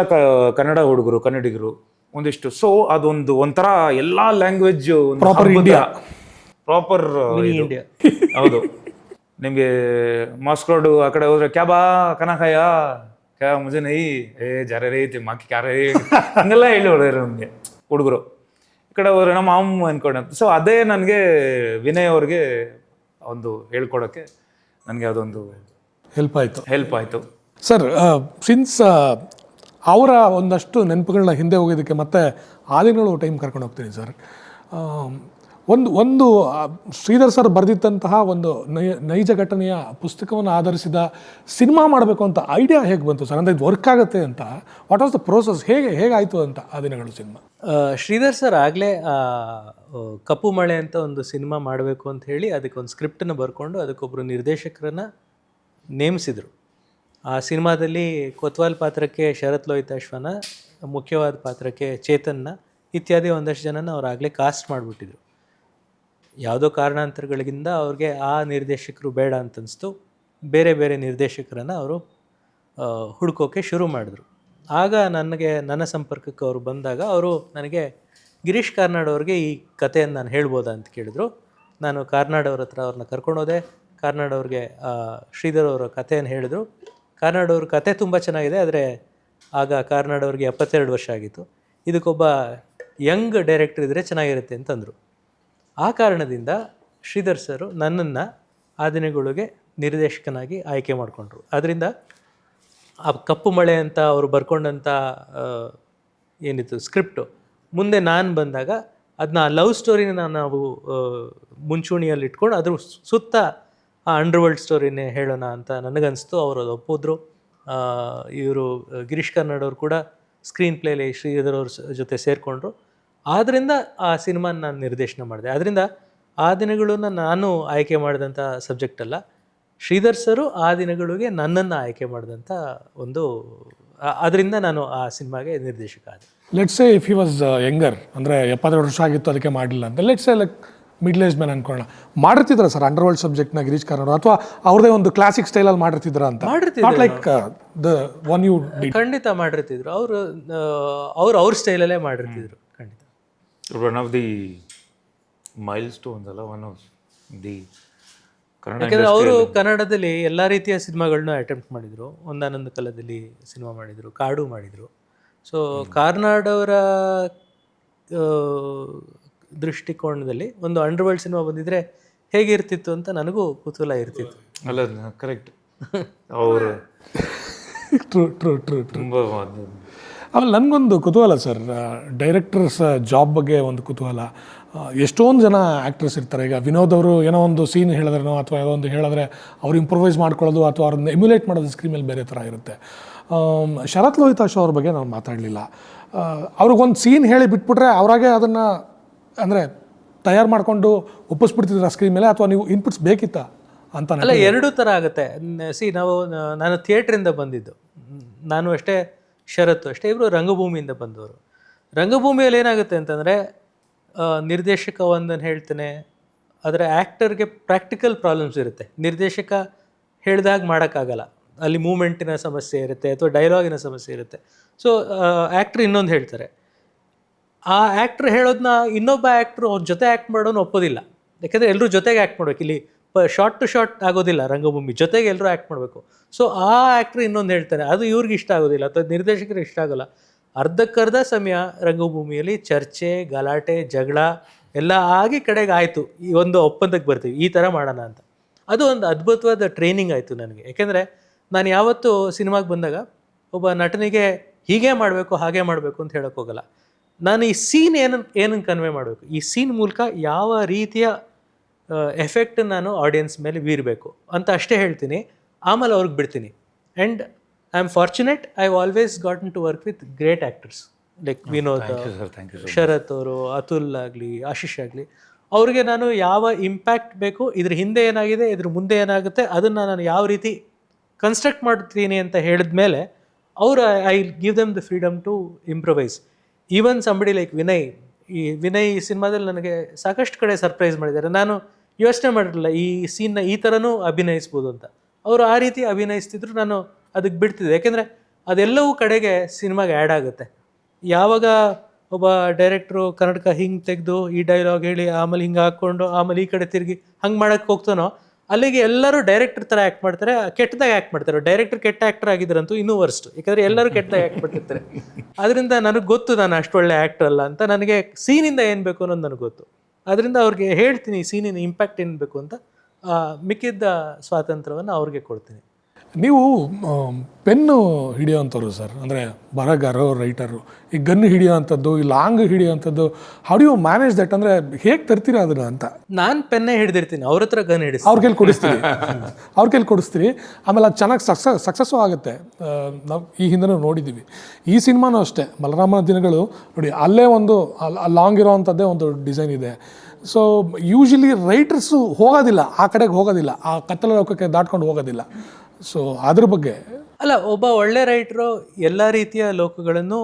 ಕನ್ನಡ ಹುಡುಗರು, ಕನ್ನಡಿಗರು ಒಂದಿಷ್ಟು. ಸೊ ಅದೊಂದು ಒಂಥರ ಎಲ್ಲ language proper India, proper India. ಹೌದು. ನಿಮಗೆ ಮಾಸ್ಕ್ ರೋಡು ಆ ಕಡೆ ಹೋದ್ರೆ ಕ್ಯಾ ಬಾ ಕನಕಾಯ ಕ್ಯಾ ಮುಜೆ ನೈ ಜಾರೇ ರೈತಿ ಮಾಕಿ ಕ್ಯಾರ ಹಂಗೆಲ್ಲ ಹೇಳಿ ಹೊಡೆದ್ರು ನಮಗೆ ಹುಡುಗರು. ಈ ಕಡೆ ಹೋದ್ರೆ ನಮ್ಮ ಅಮ್ಮ ಅನ್ಕೊಂಡೆ. ಸೊ ಅದೇ ನನಗೆ ವಿನಯ್ ಅವ್ರಿಗೆ ಒಂದು ಹೇಳ್ಕೊಡೋಕ್ಕೆ ನನಗೆ ಅದೊಂದು ಹೆಲ್ಪ್ ಆಯಿತು. ಸರ್, ಸಿನ್ಸ್ ಅವರ ಒಂದಷ್ಟು ನೆನಪುಗಳನ್ನ ಹಿಂದೆ ಹೋಗೋದಕ್ಕೆ ಮತ್ತೆ ಆ ದಿನಗಳು ಟೈಮ್ ಕರ್ಕೊಂಡು ಹೋಗ್ತೀನಿ ಸರ್. ಒಂದು ಶ್ರೀಧರ್ ಸರ್ ಬರೆದಿದ್ದಂತಹ ಒಂದು ನೈಜ ಘಟನೆಯ ಪುಸ್ತಕವನ್ನು ಆಧರಿಸಿದ ಸಿನಿಮಾ ಮಾಡಬೇಕು ಅಂತ ಐಡಿಯಾ ಹೇಗೆ ಬಂತು ಸರ್? ಅಂದರೆ ಇದು ವರ್ಕ್ ಆಗುತ್ತೆ ಅಂತ, ವಾಟ್ ವಾಸ್ ದ ಪ್ರೋಸೆಸ್, ಹೇಗಾಯಿತು ಅಂತ ಆ ದಿನಗಳು ಸಿನಿಮಾ? ಶ್ರೀಧರ್ ಸರ್ ಆಗಲೇ ಕಪ್ಪು ಮಳೆ ಅಂತ ಒಂದು ಸಿನಿಮಾ ಮಾಡಬೇಕು ಅಂತ ಹೇಳಿ ಅದಕ್ಕೊಂದು ಸ್ಕ್ರಿಪ್ಟನ್ನು ಬರ್ಕೊಂಡು ಅದಕ್ಕೊಬ್ಬರು ನಿರ್ದೇಶಕರನ್ನು ನೇಮಿಸಿದರು. ಆ ಸಿನಿಮಾದಲ್ಲಿ ಕೊತ್ವಾಲ್ ಪಾತ್ರಕ್ಕೆ ಶರತ್ ಲೋಹಿತಾಶ್ವನ, ಮುಖ್ಯವಾದ ಪಾತ್ರಕ್ಕೆ ಚೇತನ್ನ ಇತ್ಯಾದಿ ಒಂದಷ್ಟು ಜನನ ಅವ್ರು ಆಗಲೇ ಕಾಸ್ಟ್ ಮಾಡಿಬಿಟ್ಟಿದ್ರು. ಯಾವುದೋ ಕಾರಣಾಂತರಗಳಿಂದ ಅವ್ರಿಗೆ ಆ ನಿರ್ದೇಶಕರು ಬೇಡ ಅಂತನಿಸ್ತು. ಬೇರೆ ಬೇರೆ ನಿರ್ದೇಶಕರನ್ನು ಅವರು ಹುಡ್ಕೋಕ್ಕೆ ಶುರು ಮಾಡಿದ್ರು. ಆಗ ನನ್ನ ಸಂಪರ್ಕಕ್ಕೆ ಅವರು ಬಂದಾಗ ಅವರು ನನಗೆ ಗಿರೀಶ್ ಕಾರ್ನಾಡ್ ಅವ್ರಿಗೆ ಈ ಕಥೆಯನ್ನು ನಾನು ಹೇಳ್ಬೋದಾ ಅಂತ ಕೇಳಿದ್ರು. ನಾನು ಕಾರ್ನಾಡ್ ಅವ್ರ ಹತ್ರ ಅವ್ರನ್ನ ಕರ್ಕೊಂಡೋದೆ. ಕಾರ್ನಾಡ್ ಅವ್ರಿಗೆ ಶ್ರೀಧರ್ ಅವರ ಕಥೆಯನ್ನು ಹೇಳಿದ್ರು. ಕಾರ್ನಾಡ್ ಅವ್ರ ಕತೆ ತುಂಬ ಚೆನ್ನಾಗಿದೆ, ಆದರೆ ಆಗ ಕಾರ್ನಾಡ್ ಅವ್ರಿಗೆ 72 ವರ್ಷ ಆಗಿತ್ತು. ಇದಕ್ಕೊಬ್ಬ ಯಂಗ್ ಡೈರೆಕ್ಟರ್ ಇದ್ದರೆ ಚೆನ್ನಾಗಿರುತ್ತೆ ಅಂತಂದರು. ಆ ಕಾರಣದಿಂದ ಶ್ರೀಧರ್ ಸರು ನನ್ನನ್ನು ಆ ದಿನಗಳಿಗೆ ನಿರ್ದೇಶಕನಾಗಿ ಆಯ್ಕೆ ಮಾಡಿಕೊಂಡ್ರು. ಅದರಿಂದ ಆ ಕಪ್ಪು ಮಳೆ ಅಂತ ಅವರು ಬರ್ಕೊಂಡಂಥ ಏನಿತ್ತು ಸ್ಕ್ರಿಪ್ಟು, ಮುಂದೆ ನಾನು ಬಂದಾಗ ಅದನ್ನ ಲವ್ ಸ್ಟೋರಿನ ನಾವು ಮುಂಚೂಣಿಯಲ್ಲಿ ಇಟ್ಕೊಂಡು ಅದ್ರ ಸುತ್ತ ಆ ಅಂಡರ್ವರ್ಲ್ಡ್ ಸ್ಟೋರಿನೇ ಹೇಳೋಣ ಅಂತ ನನಗನ್ನಿಸ್ತು. ಅವರು ಅದು ಒಪ್ಪಿದ್ರು. ಇವರು ಗಿರೀಶ್ ಕಾರ್ನಾಡ್ ಅವರು ಕೂಡ ಸ್ಕ್ರೀನ್ ಪ್ಲೇಲಿ ಶ್ರೀಧರ್ ಅವ್ರ ಜೊತೆ ಸೇರಿಕೊಂಡ್ರು. ಆದ್ದರಿಂದ ಆ ಸಿನಿಮಾನ ನಾನು ನಿರ್ದೇಶನ ಮಾಡಿದೆ. ಆದ್ದರಿಂದ ಆ ದಿನಗಳನ್ನ ನಾನು ಆಯ್ಕೆ ಮಾಡಿದಂಥ ಸಬ್ಜೆಕ್ಟ್ ಅಲ್ಲ, ಶ್ರೀಧರ್ ಸರು ಆ ದಿನಗಳಿಗೆ ನನ್ನನ್ನು ಆಯ್ಕೆ ಮಾಡಿದಂಥ ಒಂದು, ಅದರಿಂದ ನಾನು ಆ ಸಿನಿಮಾಗೆ ನಿರ್ದೇಶಕ ಆದೆ. Let's say if he was younger, ಅಂದರೆ 72 ವರ್ಷ ಆಗಿತ್ತು ಅದಕ್ಕೆ ಮಾಡಲಿಲ್ಲ ಅಂತ, let's say like middle age man ಅನ್ಕೊಳ್ಳೋಣ, ಮಾಡಿರ್ತಿದ್ರ ಸರ್ ಅಂಡರ್ವರ್ಲ್ಡ್ ಸಬ್ಜೆಕ್ಟ್ನ ಗಿರೀಶ್ ಕಾರ್ನಾಡ್, ಅಥವಾ ಅವ್ರದೇ ಒಂದು ಕ್ಲಾಸಿಕ್ ಸ್ಟೈಲಲ್ಲಿ ಮಾಡಿರ್ತಿದ್ರ ಅಂತ? Not like the one you did. ಖಂಡಿತ ಮಾಡಿರ್ತಿದ್ರು. ಅವ್ರ ಸ್ಟೈಲಲ್ಲೇ ಮಾಡಿರ್ತಿದ್ರು ಖಂಡಿತ. One of the milestones ಅಲ್ಲ, ಒನ್ ಆಫ್ ದಿ ಕನ್ನಡ. ಯಾಕಂದರೆ ಅವರು ಕನ್ನಡದಲ್ಲಿ ಎಲ್ಲ ರೀತಿಯ ಸಿನಿಮಾಗಳನ್ನ ಅಟೆಂಪ್ಟ್ ಮಾಡಿದರು. ಒಂದಾನೊಂದು ಕಾಲದಲ್ಲಿ ಸಿನಿಮಾ ಮಾಡಿದರು, ಕಾಡು ಮಾಡಿದರು. ಸೊ ಕಾರ್ನಾಡ್ ಅವರ ದೃಷ್ಟಿಕೋನದಲ್ಲಿ ಒಂದು ಅಂಡರ್ವರ್ಲ್ಡ್ ಸಿನಿಮಾ ಬಂದಿದ್ರೆ ಹೇಗಿರ್ತಿತ್ತು ಅಂತ ನನಗೂ ಕುತೂಹಲ ಇರ್ತಿತ್ತು. ಅಲ್ಲ, ಕರೆಕ್ಟ್. ಅವರು ಟ್ರೂ ಟ್ರೂ ಟ್ರೂ ಟ್ರೂ. ತುಂಬ ಆಮೇಲೆ ನನಗೊಂದು ಕುತೂಹಲ ಸರ್, ಡೈರೆಕ್ಟರ್ಸ್ ಜಾಬ್ ಬಗ್ಗೆ ಒಂದು ಕುತೂಹಲ. ಎಷ್ಟೊಂದು ಜನ ಆ್ಯಕ್ಟರ್ಸ್ ಇರ್ತಾರೆ. ಈಗ ವಿನೋದ್ ಅವರು ಏನೋ ಒಂದು ಸೀನ್ ಹೇಳಿದ್ರೇನೋ ಅಥವಾ ಏನೋ ಒಂದು ಹೇಳಿದ್ರೆ ಅವ್ರು ಇಂಪ್ರೊವೈಸ್ ಮಾಡ್ಕೊಳ್ಳೋದು ಅಥವಾ ಅವ್ರನ್ನ ಎಮ್ಯುಲೇಟ್ ಮಾಡೋದು ಸ್ಕ್ರೀನ್ ಮೇಲೆ ಬೇರೆ ಥರ ಇರುತ್ತೆ. ಶರತ್ ಲೋಹಿತಾಶ್ ಅವ್ರ ಬಗ್ಗೆ ನಾವು ಮಾತಾಡಲಿಲ್ಲ. ಅವ್ರಿಗೊಂದು ಸೀನ್ ಹೇಳಿ ಬಿಟ್ಬಿಟ್ರೆ ಅವರಾಗೆ ಅದನ್ನು ಅಂದರೆ ತಯಾರು ಮಾಡಿಕೊಂಡು ಒಪ್ಪಿಸ್ಬಿಡ್ತಿದ್ರ ಸ್ಕ್ರೀನ್ ಮೇಲೆ, ಅಥವಾ ನೀವು ಇನ್ಪುಟ್ಸ್ ಬೇಕಿತ್ತಾ ಅಂತ? ಅಲ್ಲ, ಎರಡೂ ಥರ ಆಗುತ್ತೆ. ನಾನು ಥಿಯೇಟ್ರಿಂದ ಬಂದಿದ್ದು, ನಾನು ಅಷ್ಟೇ, ಶರತ್ ಅಷ್ಟೇ, ಇವರು ರಂಗಭೂಮಿಯಿಂದ ಬಂದವರು. ರಂಗಭೂಮಿಯಲ್ಲಿ ಏನಾಗುತ್ತೆ ಅಂತಂದರೆ, ನಿರ್ದೇಶಕ ಒಂದನ್ನು ಹೇಳ್ತಾನೆ, ಆದರೆ ಆ್ಯಕ್ಟರ್ಗೆ ಪ್ರಾಕ್ಟಿಕಲ್ ಪ್ರಾಬ್ಲಮ್ಸ್ ಇರುತ್ತೆ. ನಿರ್ದೇಶಕ ಹೇಳ್ದಾಗ ಮಾಡೋಕ್ಕಾಗಲ್ಲ, ಅಲ್ಲಿ ಮೂಮೆಂಟಿನ ಸಮಸ್ಯೆ ಇರುತ್ತೆ ಅಥವಾ ಡೈಲಾಗಿನ ಸಮಸ್ಯೆ ಇರುತ್ತೆ. ಸೊ ಆ್ಯಕ್ಟ್ರ್ ಇನ್ನೊಂದು ಹೇಳ್ತಾರೆ, ಆ ಆ್ಯಕ್ಟ್ರ್ ಹೇಳೋದನ್ನ ಇನ್ನೊಬ್ಬ ಆ್ಯಕ್ಟ್ರು ಅವ್ರ ಜೊತೆ ಆ್ಯಕ್ಟ್ ಮಾಡೋನು ಒಪ್ಪೋದಿಲ್ಲ. ಯಾಕೆಂದರೆ ಎಲ್ಲರೂ ಜೊತೆಗೆ ಆ್ಯಕ್ಟ್ ಮಾಡ್ಬೇಕು. ಇಲ್ಲಿ ಶಾರ್ಟ್ ಟು ಶಾರ್ಟ್ ಆಗೋದಿಲ್ಲ ರಂಗಭೂಮಿ, ಜೊತೆಗೆ ಎಲ್ಲರೂ ಆ್ಯಕ್ಟ್ ಮಾಡಬೇಕು. ಸೊ ಆ ಆ್ಯಕ್ಟ್ರ್ ಇನ್ನೊಂದು ಹೇಳ್ತಾನೆ, ಅದು ಇವ್ರಿಗೆ ಇಷ್ಟ ಆಗೋದಿಲ್ಲ ಅಥವಾ ನಿರ್ದೇಶಕರಿಗೆ ಇಷ್ಟ ಆಗೋಲ್ಲ. ಅರ್ಧಕ್ಕರ್ಧ ಸಮಯ ರಂಗಭೂಮಿಯಲ್ಲಿ ಚರ್ಚೆ, ಗಲಾಟೆ, ಜಗಳ ಎಲ್ಲ ಆಗಿ ಕಡೆಗೆ ಆಯಿತು, ಈ ಒಂದು ಒಪ್ಪಂದಕ್ಕೆ ಬರ್ತೀವಿ, ಈ ಥರ ಮಾಡೋಣ ಅಂತ. ಅದು ಒಂದು ಅದ್ಭುತವಾದ ಟ್ರೈನಿಂಗ್ ಆಯಿತು ನನಗೆ. ಯಾಕೆಂದರೆ ನಾನು ಯಾವತ್ತೂ ಸಿನಿಮಾಗೆ ಬಂದಾಗ ಒಬ್ಬ ನಟನಿಗೆ ಹೀಗೆ ಮಾಡಬೇಕು ಹಾಗೆ ಮಾಡಬೇಕು ಅಂತ ಹೇಳೋಕ್ಕೆ ಹೋಗಲ್ಲ. ನಾನು ಈ ಸೀನ್ ಏನನ್ನು ಕನ್ವೆ ಮಾಡಬೇಕು, ಈ ಸೀನ್ ಮೂಲಕ ಯಾವ ರೀತಿಯ ಎಫೆಕ್ಟ್ ನಾನು ಆಡಿಯನ್ಸ್ ಮೇಲೆ ಬೀರಬೇಕು ಅಂತ ಅಷ್ಟೇ ಹೇಳ್ತೀನಿ. ಆಮೇಲೆ ಅವ್ರಿಗೆ ಬಿಡ್ತೀನಿ. And I am fortunate, I always gotten to work with great actors like Vinod, Sharath ಅವರು, ಅತುಲ್ ಆಗಲಿ, ಆಶೀಶ್ ಆಗಲಿ. ಅವ್ರಿಗೆ ನಾನು ಯಾವ ಇಂಪ್ಯಾಕ್ಟ್ ಬೇಕು, ಇದ್ರ ಹಿಂದೆ ಏನಾಗಿದೆ, ಇದ್ರ ಮುಂದೆ ಏನಾಗುತ್ತೆ, ಅದನ್ನು ನಾನು ಯಾವ ರೀತಿ ಕನ್ಸ್ಟ್ರಕ್ಟ್ ಮಾಡ್ತೀನಿ ಅಂತ ಹೇಳಿದ ಮೇಲೆ ಅವರು I give them the freedom to improvise. Even somebody like ಈ ವಿನಯ್ ಸಿನಿಮಾದಲ್ಲಿ ನನಗೆ ಸಾಕಷ್ಟು ಕಡೆ ಸರ್ಪ್ರೈಸ್ ಮಾಡಿದ್ದಾರೆ. ನಾನು ಯೋಚನೆ ಮಾಡಿರಲಿಲ್ಲ ಈ ಸೀನ್ನ ಈ ಥರನೂ ಅಭಿನಯಿಸ್ಬೋದು ಅಂತ. ಅವರು ಆ ರೀತಿ ಅಭಿನಯಿಸ್ತಿದ್ರು, ನಾನು ಅದಕ್ಕೆ ಬಿಡ್ತಿದ್ದೆ. ಯಾಕೆಂದರೆ ಅದೆಲ್ಲವೂ ಕಡೆಗೆ ಸಿನಿಮಾಗೆ ಆ್ಯಡ್ ಆಗುತ್ತೆ. ಯಾವಾಗ ಒಬ್ಬ ಡೈರೆಕ್ಟ್ರು ಕನ್ನಡಕ ಹಿಂಗೆ ತೆಗೆದು ಈ ಡೈಲಾಗ್ ಹೇಳಿ ಆಮೇಲೆ ಹಿಂಗೆ ಹಾಕ್ಕೊಂಡು ಆಮೇಲೆ ಈ ಕಡೆ ತಿರುಗಿ ಹಂಗೆ ಮಾಡೋಕ್ಕೆ ಹೋಗ್ತಾನೋ, ಅಲ್ಲಿಗೆ ಎಲ್ಲರೂ ಡೈರೆಕ್ಟರ್ ಥರ ಆ್ಯಕ್ಟ್ ಮಾಡ್ತಾರೆ, ಕೆಟ್ಟದಾಗ ಆ್ಯಕ್ಟ್ ಮಾಡ್ತಾರೆ. ಡೈರೆಕ್ಟರ್ ಕೆಟ್ಟ ಆ್ಯಕ್ಟರ್ ಆಗಿದ್ರಂತೂ ಇನ್ನೂ ವರ್ಸ್ಟ್, ಯಾಕಂದರೆ ಎಲ್ಲರೂ ಕೆಟ್ಟದಾಗ ಆ್ಯಕ್ಟ್ ಮಾಡ್ತಿರ್ತಾರೆ. ಅದರಿಂದ ನನಗೆ ಗೊತ್ತು ನಾನು ಅಷ್ಟು ಒಳ್ಳೆ ಆ್ಯಕ್ಟರ್ ಅಲ್ಲ ಅಂತ. ನನಗೆ ಸೀನಿಂದ ಏನು ಬೇಕು ಅನ್ನೋದು ನನಗೆ ಗೊತ್ತು. ಅದರಿಂದ ಅವ್ರಿಗೆ ಹೇಳ್ತೀನಿ ಸೀನಿನ ಇಂಪ್ಯಾಕ್ಟ್ ಏನು ಬೇಕು ಅಂತ. ಮಿಕ್ಕಿದ್ದ ಸ್ವಾತಂತ್ರ್ಯವನ್ನು ಅವ್ರಿಗೆ ಕೊಡ್ತೀನಿ. ನೀವು ಪೆನ್ನು ಹಿಡಿಯೋವಂಥವ್ರು ಸರ್, ಅಂದರೆ ಬರಹಗಾರರು, ರೈಟರು. ಈ ಗನ್ ಹಿಡಿಯೋವಂಥದ್ದು, ಈ ಲಾಂಗ್ ಹಿಡಿಯೋವಂಥದ್ದು, how do you manage that? ಅಂದರೆ ಹೇಗೆ ತರ್ತೀರಾ ಅದನ್ನು ಅಂತ? ನಾನು ಪೆನ್ನೇ ಹಿಡಿದಿರ್ತೀನಿ, ಅವ್ರ ಹತ್ರ ಗನ್ ಹಿಡಿಸಿ ಅವ್ರ ಕೈಲಿ ಕೊಡಿಸ್ತೀರಿ. ಆಮೇಲೆ ಅದು ಚೆನ್ನಾಗಿ ಸಕ್ಸಸ್ಸು ಆಗುತ್ತೆ. ನಾವು ಈ ಹಿಂದೆನೂ ನೋಡಿದ್ದೀವಿ. ಈ ಸಿನಿಮಾನೂ ಅಷ್ಟೇ, ಬಲರಾಮನ ದಿನಗಳು ನೋಡಿ, ಅಲ್ಲೇ ಒಂದು ಲಾಂಗ್ ಇರೋವಂಥದ್ದೇ ಒಂದು ಡಿಸೈನ್ ಇದೆ. ಸೊ ಯೂಶಲಿ ರೈಟರ್ಸು ಹೋಗೋದಿಲ್ಲ, ಆ ಕಡೆಗೆ ಹೋಗೋದಿಲ್ಲ, ಆ ಕತ್ತಲ ಲೋಕಕ್ಕೆ ದಾಟ್ಕೊಂಡು ಹೋಗೋದಿಲ್ಲ. ಸೊ ಅದ್ರ ಬಗ್ಗೆ ಅಲ್ಲ, ಒಬ್ಬ ಒಳ್ಳೆ ರೈಟ್ರು ಎಲ್ಲ ರೀತಿಯ ಲೋಕಗಳನ್ನು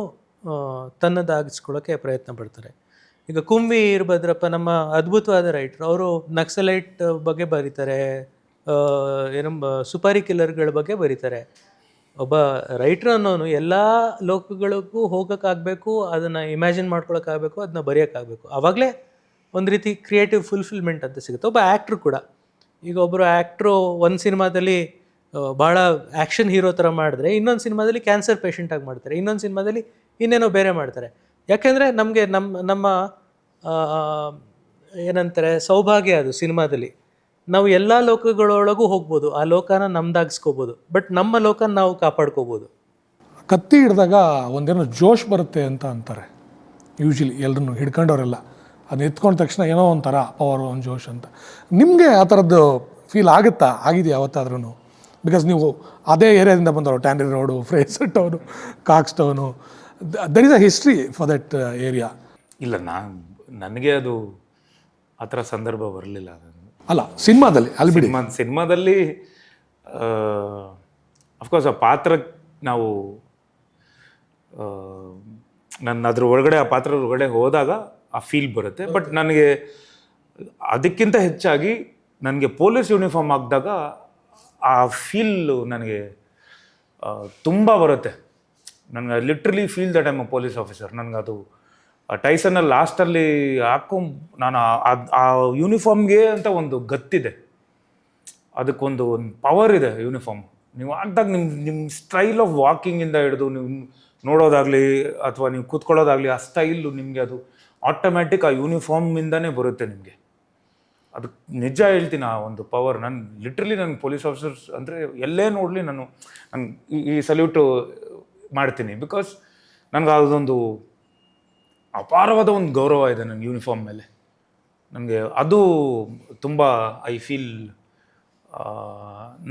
ತನ್ನದಾಗಿಸ್ಕೊಳ್ಳೋಕ್ಕೆ ಪ್ರಯತ್ನ ಪಡ್ತಾರೆ. ಈಗ ಕುಂವಿ ಇರ್ಭದ್ರಪ್ಪ ನಮ್ಮ ಅದ್ಭುತವಾದ ರೈಟ್ರು, ಅವರು ನಕ್ಸಲೈಟ್ ಬಗ್ಗೆ ಬರೀತಾರೆ, ಸುಪಾರಿ ಕಿಲ್ಲರ್ಗಳ ಬಗ್ಗೆ ಬರೀತಾರೆ. ಒಬ್ಬ ರೈಟ್ರ್ ಅನ್ನೋನು ಎಲ್ಲ ಲೋಕಗಳಿಗೂ ಹೋಗೋಕ್ಕಾಗಬೇಕು, ಅದನ್ನು ಇಮ್ಯಾಜಿನ್ ಮಾಡ್ಕೊಳಕ್ಕಾಗಬೇಕು, ಅದನ್ನ ಬರೆಯೋಕ್ಕಾಗಬೇಕು. ಆವಾಗಲೇ ಒಂದು ರೀತಿ ಕ್ರಿಯೇಟಿವ್ ಫುಲ್ಫಿಲ್ಮೆಂಟ್ ಅಂತ ಸಿಗುತ್ತೆ. ಒಬ್ಬ ಆ್ಯಕ್ಟ್ರು ಕೂಡ, ಈಗ ಒಬ್ಬರು ಆ್ಯಕ್ಟ್ರು ಒಂದು ಸಿನಿಮಾದಲ್ಲಿ ಭಾಳ ಆ್ಯಕ್ಷನ್ ಹೀರೋ ಥರ ಮಾಡಿದ್ರೆ, ಇನ್ನೊಂದು ಸಿನಿಮಾದಲ್ಲಿ ಕ್ಯಾನ್ಸರ್ ಪೇಷಂಟಾಗಿ ಮಾಡ್ತಾರೆ, ಇನ್ನೊಂದು ಸಿನಿಮಾದಲ್ಲಿ ಇನ್ನೇನೋ ಬೇರೆ ಮಾಡ್ತಾರೆ. ಯಾಕೆಂದರೆ ನಮಗೆ ನಮ್ಮ ಏನಂತಾರೆ ಸೌಭಾಗ್ಯ ಅದು. ಸಿನಿಮಾದಲ್ಲಿ ನಾವು ಎಲ್ಲ ಲೋಕಗಳೊಳಗೂ ಹೋಗ್ಬೋದು, ಆ ಲೋಕನ ನಮ್ದಾಗಿಸ್ಕೋಬೋದು, ಬಟ್ ನಮ್ಮ ಲೋಕನ ನಾವು ಕಾಪಾಡ್ಕೋಬೋದು. ಕತ್ತಿ ಹಿಡಿದಾಗ ಒಂದೇನೋ ಜೋಶ್ ಬರುತ್ತೆ ಅಂತ ಅಂತಾರೆ ಯೂಶಲಿ ಎಲ್ಲರನ್ನು ಹಿಡ್ಕೊಂಡವರೆಲ್ಲ. ಅದನ್ನ ಎತ್ಕೊಂಡ ತಕ್ಷಣ ಏನೋ ಒಂಥರ ಪವರ್, ಒಂದು ಜೋಶ್ ಅಂತ. ನಿಮಗೆ ಆ ಥರದ್ದು ಫೀಲ್ ಆಗುತ್ತಾ? ಆಗಿದೆಯಾ ಯಾವತ್ತಾದ್ರೂ? ಬಿಕಾಸ್ ನೀವು ಅದೇ ಏರಿಯಾದಿಂದ ಬಂದವರು, tannery road, Fraser town, Cox town, there is a history for that area. ಇಲ್ಲ, ನನಗೆ ಅದು ಆ ಥರ ಸಂದರ್ಭ ಬರಲಿಲ್ಲ. ಅಲ್ಲ, ಸಿನಿಮಾದಲ್ಲಿ ಅಲ್ಲಿ ಬಿಡಿ, ಸಿನಿಮಾದಲ್ಲಿ ಅಫ್ಕೋರ್ಸ್ ಆ ಪಾತ್ರ ನಾವು ನನ್ನ ಅದ್ರ ಒಳಗಡೆ, ಆ ಪಾತ್ರ ಒಳಗಡೆ ಹೋದಾಗ ಆ ಫೀಲ್ ಬರುತ್ತೆ. ಬಟ್ ನನಗೆ ಅದಕ್ಕಿಂತ ಹೆಚ್ಚಾಗಿ ನನಗೆ ಪೊಲೀಸ್ ಯೂನಿಫಾರ್ಮ್ ಹಾಕಿದಾಗ ಆ ಫೀಲ್ ನನಗೆ ತುಂಬ ಬರುತ್ತೆ. ನನಗೆ literally feel that I'm a police officer. ನನಗೆ ಅದು ಟೈಸನಲ್ಲಿ ಲಾಸ್ಟಲ್ಲಿ ನಾನು ಆ ಯೂನಿಫಾರ್ಮ್ಗೆ ಅಂತ ಒಂದು ಗತ್ತಿದೆ, ಅದಕ್ಕೊಂದು ಪವರ್ ಇದೆ ಯೂನಿಫಾರ್ಮ್. ನೀವು ಹಾಕಿದಾಗ ನಿಮ್ಮ ಸ್ಟೈಲ್ ಆಫ್ ವಾಕಿಂಗಿಂದ ಹಿಡಿದು ನೀವು ನೋಡೋದಾಗಲಿ ಅಥವಾ ನೀವು ಕೂತ್ಕೊಳ್ಳೋದಾಗಲಿ, ಆ ಸ್ಟೈಲು ನಿಮಗೆ ಅದು ಆಟೋಮ್ಯಾಟಿಕ್ ಆ ಯೂನಿಫಾರ್ಮಿಂದನೇ ಬರುತ್ತೆ ನಿಮಗೆ. ಅದು ನಿಜ ಹೇಳ್ತೀನಿ, ಆ ಒಂದು ಪವರ್. ನಾನು ಲಿಟ್ರಲಿ ನನ್ನ ಪೊಲೀಸ್ ಆಫೀಸರ್ಸ್ ಅಂದರೆ ಎಲ್ಲೇ ನೋಡಲಿ ನಾನು ಈ ಸಲ್ಯೂಟು ಮಾಡ್ತೀನಿ. ಬಿಕಾಸ್ ನನಗೆ ಅದೊಂದು ಅಪಾರವಾದ ಒಂದು ಗೌರವ ಇದೆ ನನ್ನ ಯೂನಿಫಾರ್ಮ್ ಮೇಲೆ. ನನಗೆ ಅದು ತುಂಬ ಐ ಫೀಲ್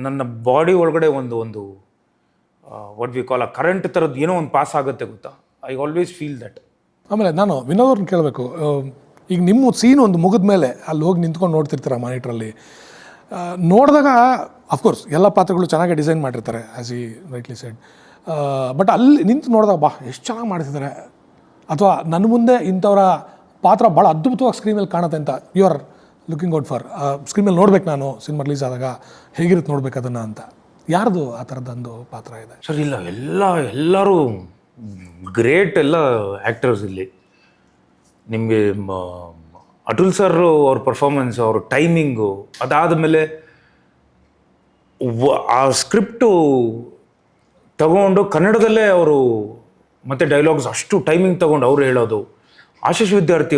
ನನ್ನ ಬಾಡಿ ಒಳಗಡೆ ಒಂದು ವಾಟ್ ವಿ ಕಾಲ್ ಕರೆಂಟ್ ಥರದ್ದು ಏನೋ ಒಂದು ಪಾಸ್ ಆಗುತ್ತೆ ಗೊತ್ತಾ. I always feel that. ಆಮೇಲೆ ನಾನು ವಿನೋದ್ ಅವ್ರನ್ನ ಕೇಳಬೇಕು, ಈಗ ನಿಮ್ಮ ಸೀನ್ ಒಂದು ಮುಗಿದ ಮೇಲೆ ಅಲ್ಲಿ ಹೋಗಿ ನಿಂತ್ಕೊಂಡು ನೋಡ್ತಿರ್ತೀರ ಮಾನಿಟ್ರಲ್ಲಿ, ನೋಡಿದಾಗ ಅಫ್ಕೋರ್ಸ್ ಎಲ್ಲ ಪಾತ್ರಗಳು ಚೆನ್ನಾಗಿ ಡಿಸೈನ್ ಮಾಡಿರ್ತಾರೆ ಆ್ಯಸ್ ಈ ರೈಟ್ಲಿ ಸೈಡ್, ಬಟ್ ಅಲ್ಲಿ ನಿಂತು ನೋಡಿದಾಗ ಬಾ ಎಷ್ಟು ಚೆನ್ನಾಗಿ ಮಾಡ್ತಿದ್ದಾರೆ, ಅಥವಾ ನನ್ನ ಮುಂದೆ ಇಂಥವರ ಪಾತ್ರ ಭಾಳ ಅದ್ಭುತವಾಗಿ ಸ್ಕ್ರೀನಲ್ಲಿ ಕಾಣುತ್ತೆ ಅಂತ you are looking out for, ಸ್ಕ್ರೀನಲ್ಲಿ ನೋಡ್ಬೇಕು ನಾನು ಸಿನಿಮಾ ರಿಲೀಸ್ ಆದಾಗ ಹೇಗಿರುತ್ತೆ ನೋಡ್ಬೇಕು ಅದನ್ನು ಅಂತ. ಯಾರ್ದು ಆ ಥರದ್ದೊಂದು ಪಾತ್ರ ಇದೆ ಸರ್? ಇಲ್ಲ, ಎಲ್ಲರೂ ಗ್ರೇಟ್, ಎಲ್ಲ ಆ್ಯಕ್ಟರ್ಸ್ ಇಲ್ಲಿ. ನಿಮಗೆ ಅಟುಲ್ ಸರ್ ಅವ್ರ ಪರ್ಫಾರ್ಮೆನ್ಸ್, ಅವ್ರ ಟೈಮಿಂಗು, ಅದಾದಮೇಲೆ ಆ ಸ್ಕ್ರಿಪ್ಟು ತಗೊಂಡು ಕನ್ನಡದಲ್ಲೇ ಅವರು ಮತ್ತು ಡೈಲಾಗ್ಸ್ ಅಷ್ಟು ಟೈಮಿಂಗ್ ತೊಗೊಂಡು ಅವರು ಹೇಳೋದು. ಆಶೀಶ್ ವಿದ್ಯಾರ್ಥಿ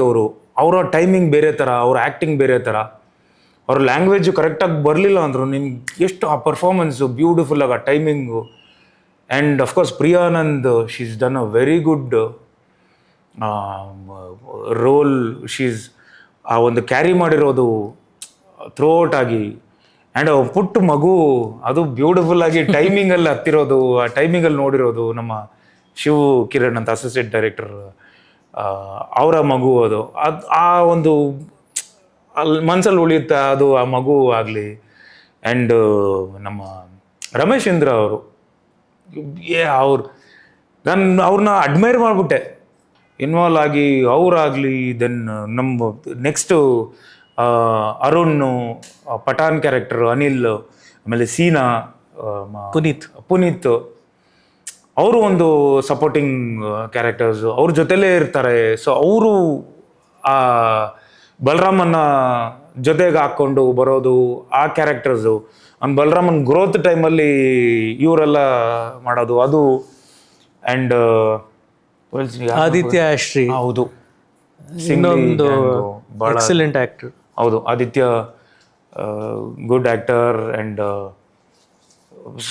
ಅವರ ಟೈಮಿಂಗ್ ಬೇರೆ ಥರ, ಅವ್ರ ಆ್ಯಕ್ಟಿಂಗ್ ಬೇರೆ ಥರ, ಅವ್ರ ಲ್ಯಾಂಗ್ವೇಜು ಕರೆಕ್ಟಾಗಿ ಬರಲಿಲ್ಲ ಅಂದರು ನಿಮ್ಗೆ ಎಷ್ಟು ಆ ಪರ್ಫಾರ್ಮೆನ್ಸು ಬ್ಯೂಟಿಫುಲ್ಲಾಗಿ, ಆ timing. And of course Priyanand, she is done a very good role. She's ಆ ಒಂದು ಕ್ಯಾರಿ ಮಾಡಿರೋದು ಥ್ರೋಔಟ್ ಆಗಿ. ಆ್ಯಂಡ್ ಪುಟ್ಟ ಮಗು ಅದು ಬ್ಯೂಟಿಫುಲ್ಲಾಗಿ ಟೈಮಿಂಗಲ್ಲಿ ಹತ್ತಿರೋದು, ಆ ಟೈಮಿಂಗಲ್ಲಿ ನೋಡಿರೋದು ನಮ್ಮ ಶಿವ್ ಕಿರಣ್ ಅಂತ ಅಸೋಸಿಯೇಟ್ ಡೈರೆಕ್ಟರ್, ಅವರ ಮಗು ಅದು ಆ ಒಂದು ಅಲ್ಲಿ ಮನಸ್ಸಲ್ಲಿ ಉಳಿಯುತ್ತೆ ಅದು, ಆ ಮಗು ಆಗಲಿ. ಆ್ಯಂಡ್ ನಮ್ಮ ರಮೇಶ್ ಇಂದ್ರ ಅವರು, ನಾನು ಅವ್ರನ್ನ ಅಡ್ಮೈರ್ ಮಾಡಿಬಿಟ್ಟೆ ಇನ್ವಾಲ್ವ್ ಆಗಿ. ಅವರಾಗಲಿ, ದೆನ್ ನಮ್ಮ ನೆಕ್ಸ್ಟು ಅರುಣ್, ಪಠಾನ್ ಕ್ಯಾರೆಕ್ಟರ್ ಅನಿಲ್, ಆಮೇಲೆ ಸೀನಾ, ಪುನೀತ್ ಅವರು ಒಂದು ಸಪೋರ್ಟಿಂಗ್ ಕ್ಯಾರೆಕ್ಟರ್ಸು, ಅವ್ರ ಜೊತೆಲೇ ಇರ್ತಾರೆ. ಸೊ ಅವರು ಆ ಬಲರಾಮನ್ನ ಜೊತೆಗೆ ಹಾಕ್ಕೊಂಡು ಬರೋದು, ಆ ಕ್ಯಾರೆಕ್ಟರ್ಸು, ಅವ್ನು ಬಲರಾಮನ್ ಗ್ರೋತ್ ಟೈಮಲ್ಲಿ ಇವರೆಲ್ಲ ಮಾಡೋದು ಅದು. ಆ್ಯಂಡ್ ಆದಿತ್ಯ ಶ್ರೀ, ಹೌದು, ಇನ್ನೊಂದು ಎಕ್ಸಲೆಂಟ್ ಆ್ಯಕ್ಟರ್. ಹೌದು, ಆದಿತ್ಯ ಗುಡ್ ಆ್ಯಕ್ಟರ್. ಆ್ಯಂಡ್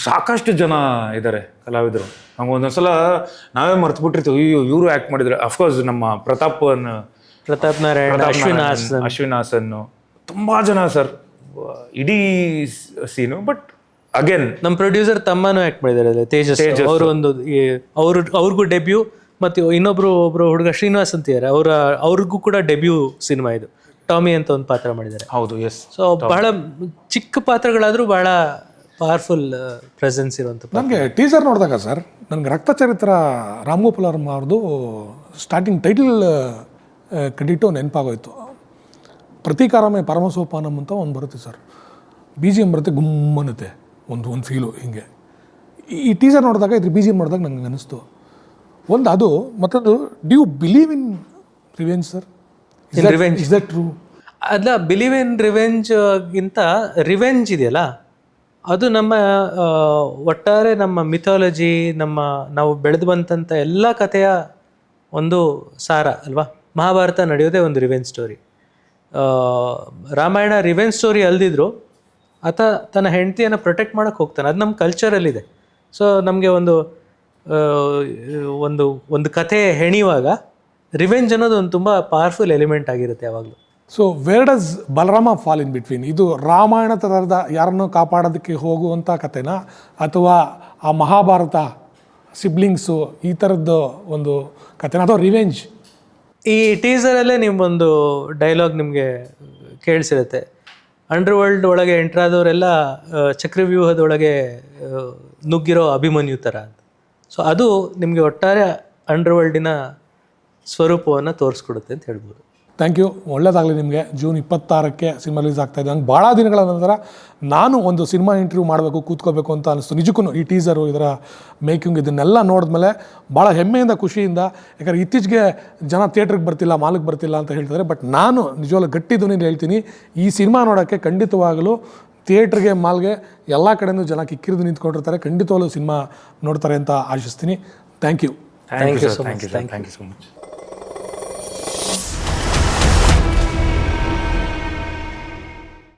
ಸಾಕಷ್ಟು ಜನ ಇದ್ದಾರೆ ಕಲಾವಿದರು. ನಮ್ಗೆ ಒಂದೊಂದ್ಸಲ ನಾವೇ ಮರ್ತ್ಬಿಟ್ಟಿರ್ತೀವಿ, ಇವರು ಆ್ಯಕ್ಟ್ ಮಾಡಿದ್ರೆ. ಅಫ್ಕೋರ್ಸ್ ನಮ್ಮ ಪ್ರತಾಪ್ ನಾರಾಯಣ್, ಅಶ್ವಿನ್ ಹಾಸನ್, ತುಂಬ ಜನ ಸರ್, ಇಡೀ ಸೀನು. ಬಟ್ ಅಗೇನ್ ನಮ್ಮ ಪ್ರೊಡ್ಯೂಸರ್ ತಮ್ಮನೂ ಆ್ಯಕ್ಟ್ ಮಾಡಿದ್ದಾರೆ, ತೇಜಸ್. ಅವರು ಒಂದು ಅವ್ರಿಗೂ ಡೆಬ್ಯೂ, ಮತ್ತು ಒಬ್ರು ಹುಡುಗ ಶ್ರೀನಿವಾಸ್ ಅಂತಿದ್ದಾರೆ, ಅವ್ರಿಗೂ ಕೂಡ ಡೆಬ್ಯೂ ಸಿನಿಮಾ ಇದು. ಟಾಮಿ ಅಂತ ಒಂದು ಪಾತ್ರ ಮಾಡಿದ್ದಾರೆ. ಹೌದು, ಎಸ್. ಸೊ ಬಹಳ ಚಿಕ್ಕ ಪಾತ್ರಗಳಾದರೂ ಬಹಳ ಪವರ್ಫುಲ್ ಪ್ರೆಸೆನ್ಸ್ ಇರುವಂಥ. ನನಗೆ ಟೀಸರ್ ನೋಡಿದಾಗ ಸರ್, ನನಗೆ ರಕ್ತಚರಿತ್ರ ರಾಮ್ಗೋಪಾಲ್ ವರ್ಮ ಅವ್ರದ್ದು ಸ್ಟಾರ್ಟಿಂಗ್ ಟೈಟಲ್ ಕ್ರೆಡಿಟು ನೆನಪಾಗೋಯ್ತು. ಪ್ರತೀಕಾರಮೇ ಪರಮಸೋಪಾನಂ ಅಂತ ಒಂದು ಬರುತ್ತೆ ಸರ್, ಬಿ ಜಿ ಎಮ್ ಬರುತ್ತೆ, ಗುಮ್ಮನ್ನುತ್ತೆ ಒಂದು ಫೀಲು ಹಿಂಗೆ. ಈ ಟೀಸರ್ ನೋಡಿದಾಗ, ಇದ್ರ ಬಿ ಜಿ ಎಮ್ ನೋಡಿದಾಗ ನಂಗೆ ಅನ್ನಿಸ್ತು ಒಂದು ಅದು. ಮತ್ತೊಂದು, do believe in revenge sir? Is that true? ಅಲ್ಲ, ಬಿಲೀವ್ ಇನ್ ರಿವೆಂಜ್ಗಿಂತ ರಿವೆಂಜ್ ಇದೆಯಲ್ಲ, ಅದು ನಮ್ಮ ಒಟ್ಟಾರೆ ನಮ್ಮ ಮಿಥಾಲಜಿ, ನಾವು ಬೆಳೆದು ಬಂದಂಥ ಎಲ್ಲ ಕಥೆಯ ಒಂದು ಸಾರ ಅಲ್ವಾ. ಮಹಾಭಾರತ ನಡೆಯೋದೇ ಒಂದು revenge story. Ramayana revenge story ಅಲ್ದಿದ್ರು ಆತ ತನ್ನ ಹೆಂಡತಿಯನ್ನು ಪ್ರೊಟೆಕ್ಟ್ ಮಾಡೋಕ್ಕೆ ಹೋಗ್ತಾನೆ. ಅದು ನಮ್ಮ ಕಲ್ಚರಲ್ಲಿದೆ. ಸೊ ನಮಗೆ ಒಂದು ಕಥೆ ಹೆಣಿಯುವಾಗ ರಿವೆಂಜ್ ಅನ್ನೋದು ಒಂದು ತುಂಬ ಪವರ್ಫುಲ್ ಎಲಿಮೆಂಟ್ ಆಗಿರುತ್ತೆ ಯಾವಾಗಲೂ. So where does Balarama fall in between? ಇದು ರಾಮಾಯಣ ಥರದ ಯಾರನ್ನೋ ಕಾಪಾಡೋದಕ್ಕೆ ಹೋಗುವಂಥ ಕಥೆನಾ, ಅಥವಾ ಆ ಮಹಾಭಾರತ ಸಿಬ್ಲಿಂಗ್ಸು ಈ ಥರದ್ದು ಒಂದು ಕಥೆನಾ, ಅಥವಾ ರಿವೆಂಜ್? ಈ ಟೀಸರಲ್ಲೇ ನಿಮ್ಮೊಂದು ಡೈಲಾಗ್ ನಿಮಗೆ ಕೇಳಿಸಿರುತ್ತೆ, ಅಂಡರ್ ವರ್ಲ್ಡ್ ಒಳಗೆ ಎಂಟ್ರಾದವರೆಲ್ಲ ಚಕ್ರವ್ಯೂಹದೊಳಗೆ ನುಗ್ಗಿರೋ ಅಭಿಮನ್ಯು ಥರ ಅಂತ. ಸೊ ಅದು ನಿಮಗೆ ಒಟ್ಟಾರೆ ಅಂಡರ್ ವರ್ಲ್ಡಿನ ಸ್ವರೂಪವನ್ನು ತೋರಿಸ್ಕೊಡುತ್ತೆ ಅಂತ ಹೇಳ್ಬೋದು. ಥ್ಯಾಂಕ್ ಯು, ಒಳ್ಳೆಯದಾಗಲಿ ನಿಮಗೆ. ಜೂನ್ 26ಕ್ಕೆ ಸಿನಿಮಾ ರಿಲೀಸ್ ಆಗ್ತಾಯಿದೆ. ನಂಗೆ ಭಾಳ ದಿನಗಳ ನಂತರ ನಾನು ಒಂದು ಸಿನಿಮಾ ಇಂಟರ್ವ್ಯೂ ಮಾಡಬೇಕು, ಕೂತ್ಕೋಬೇಕು ಅಂತ ಅನಿಸ್ತು ನಿಜಕ್ಕೂ. ಈ ಟೀಸರು, ಇದರ ಮೇಕಿಂಗ್, ಇದನ್ನೆಲ್ಲ ನೋಡಿದ್ಮೇಲೆ ಭಾಳ ಹೆಮ್ಮೆಯಿಂದ, ಖುಷಿಯಿಂದ. ಯಾಕಂದರೆ ಇತ್ತೀಚೆಗೆ ಜನ ಥಿಯೇಟ್ರಿಗೆ ಬರ್ತಿಲ್ಲ, ಮಾಲಿಗೆ ಬರ್ತಿಲ್ಲ ಅಂತ ಹೇಳ್ತಾರೆ. ಬಟ್ ನಾನು ನಿಜವಾಗ್ಲೂ ಗಟ್ಟಿ ಧ್ವನಿಯಿಂದ ಹೇಳ್ತೀನಿ, ಈ ಸಿನಿಮಾ ನೋಡೋಕ್ಕೆ ಖಂಡಿತವಾಗಲೂ ಥಿಯೇಟ್ರಿಗೆ, ಮಾಲ್ಗೆ ಎಲ್ಲ ಕಡೆಯೂ ಜನ ಕಿಕ್ಕಿರಿದು ನಿಂತ್ಕೊಂಡಿರ್ತಾರೆ. ಖಂಡಿತವಾಗಲೂ ಸಿನಿಮಾ ನೋಡ್ತಾರೆ ಅಂತ ಆಶಿಸ್ತೀನಿ. Thank you. Thank you so much.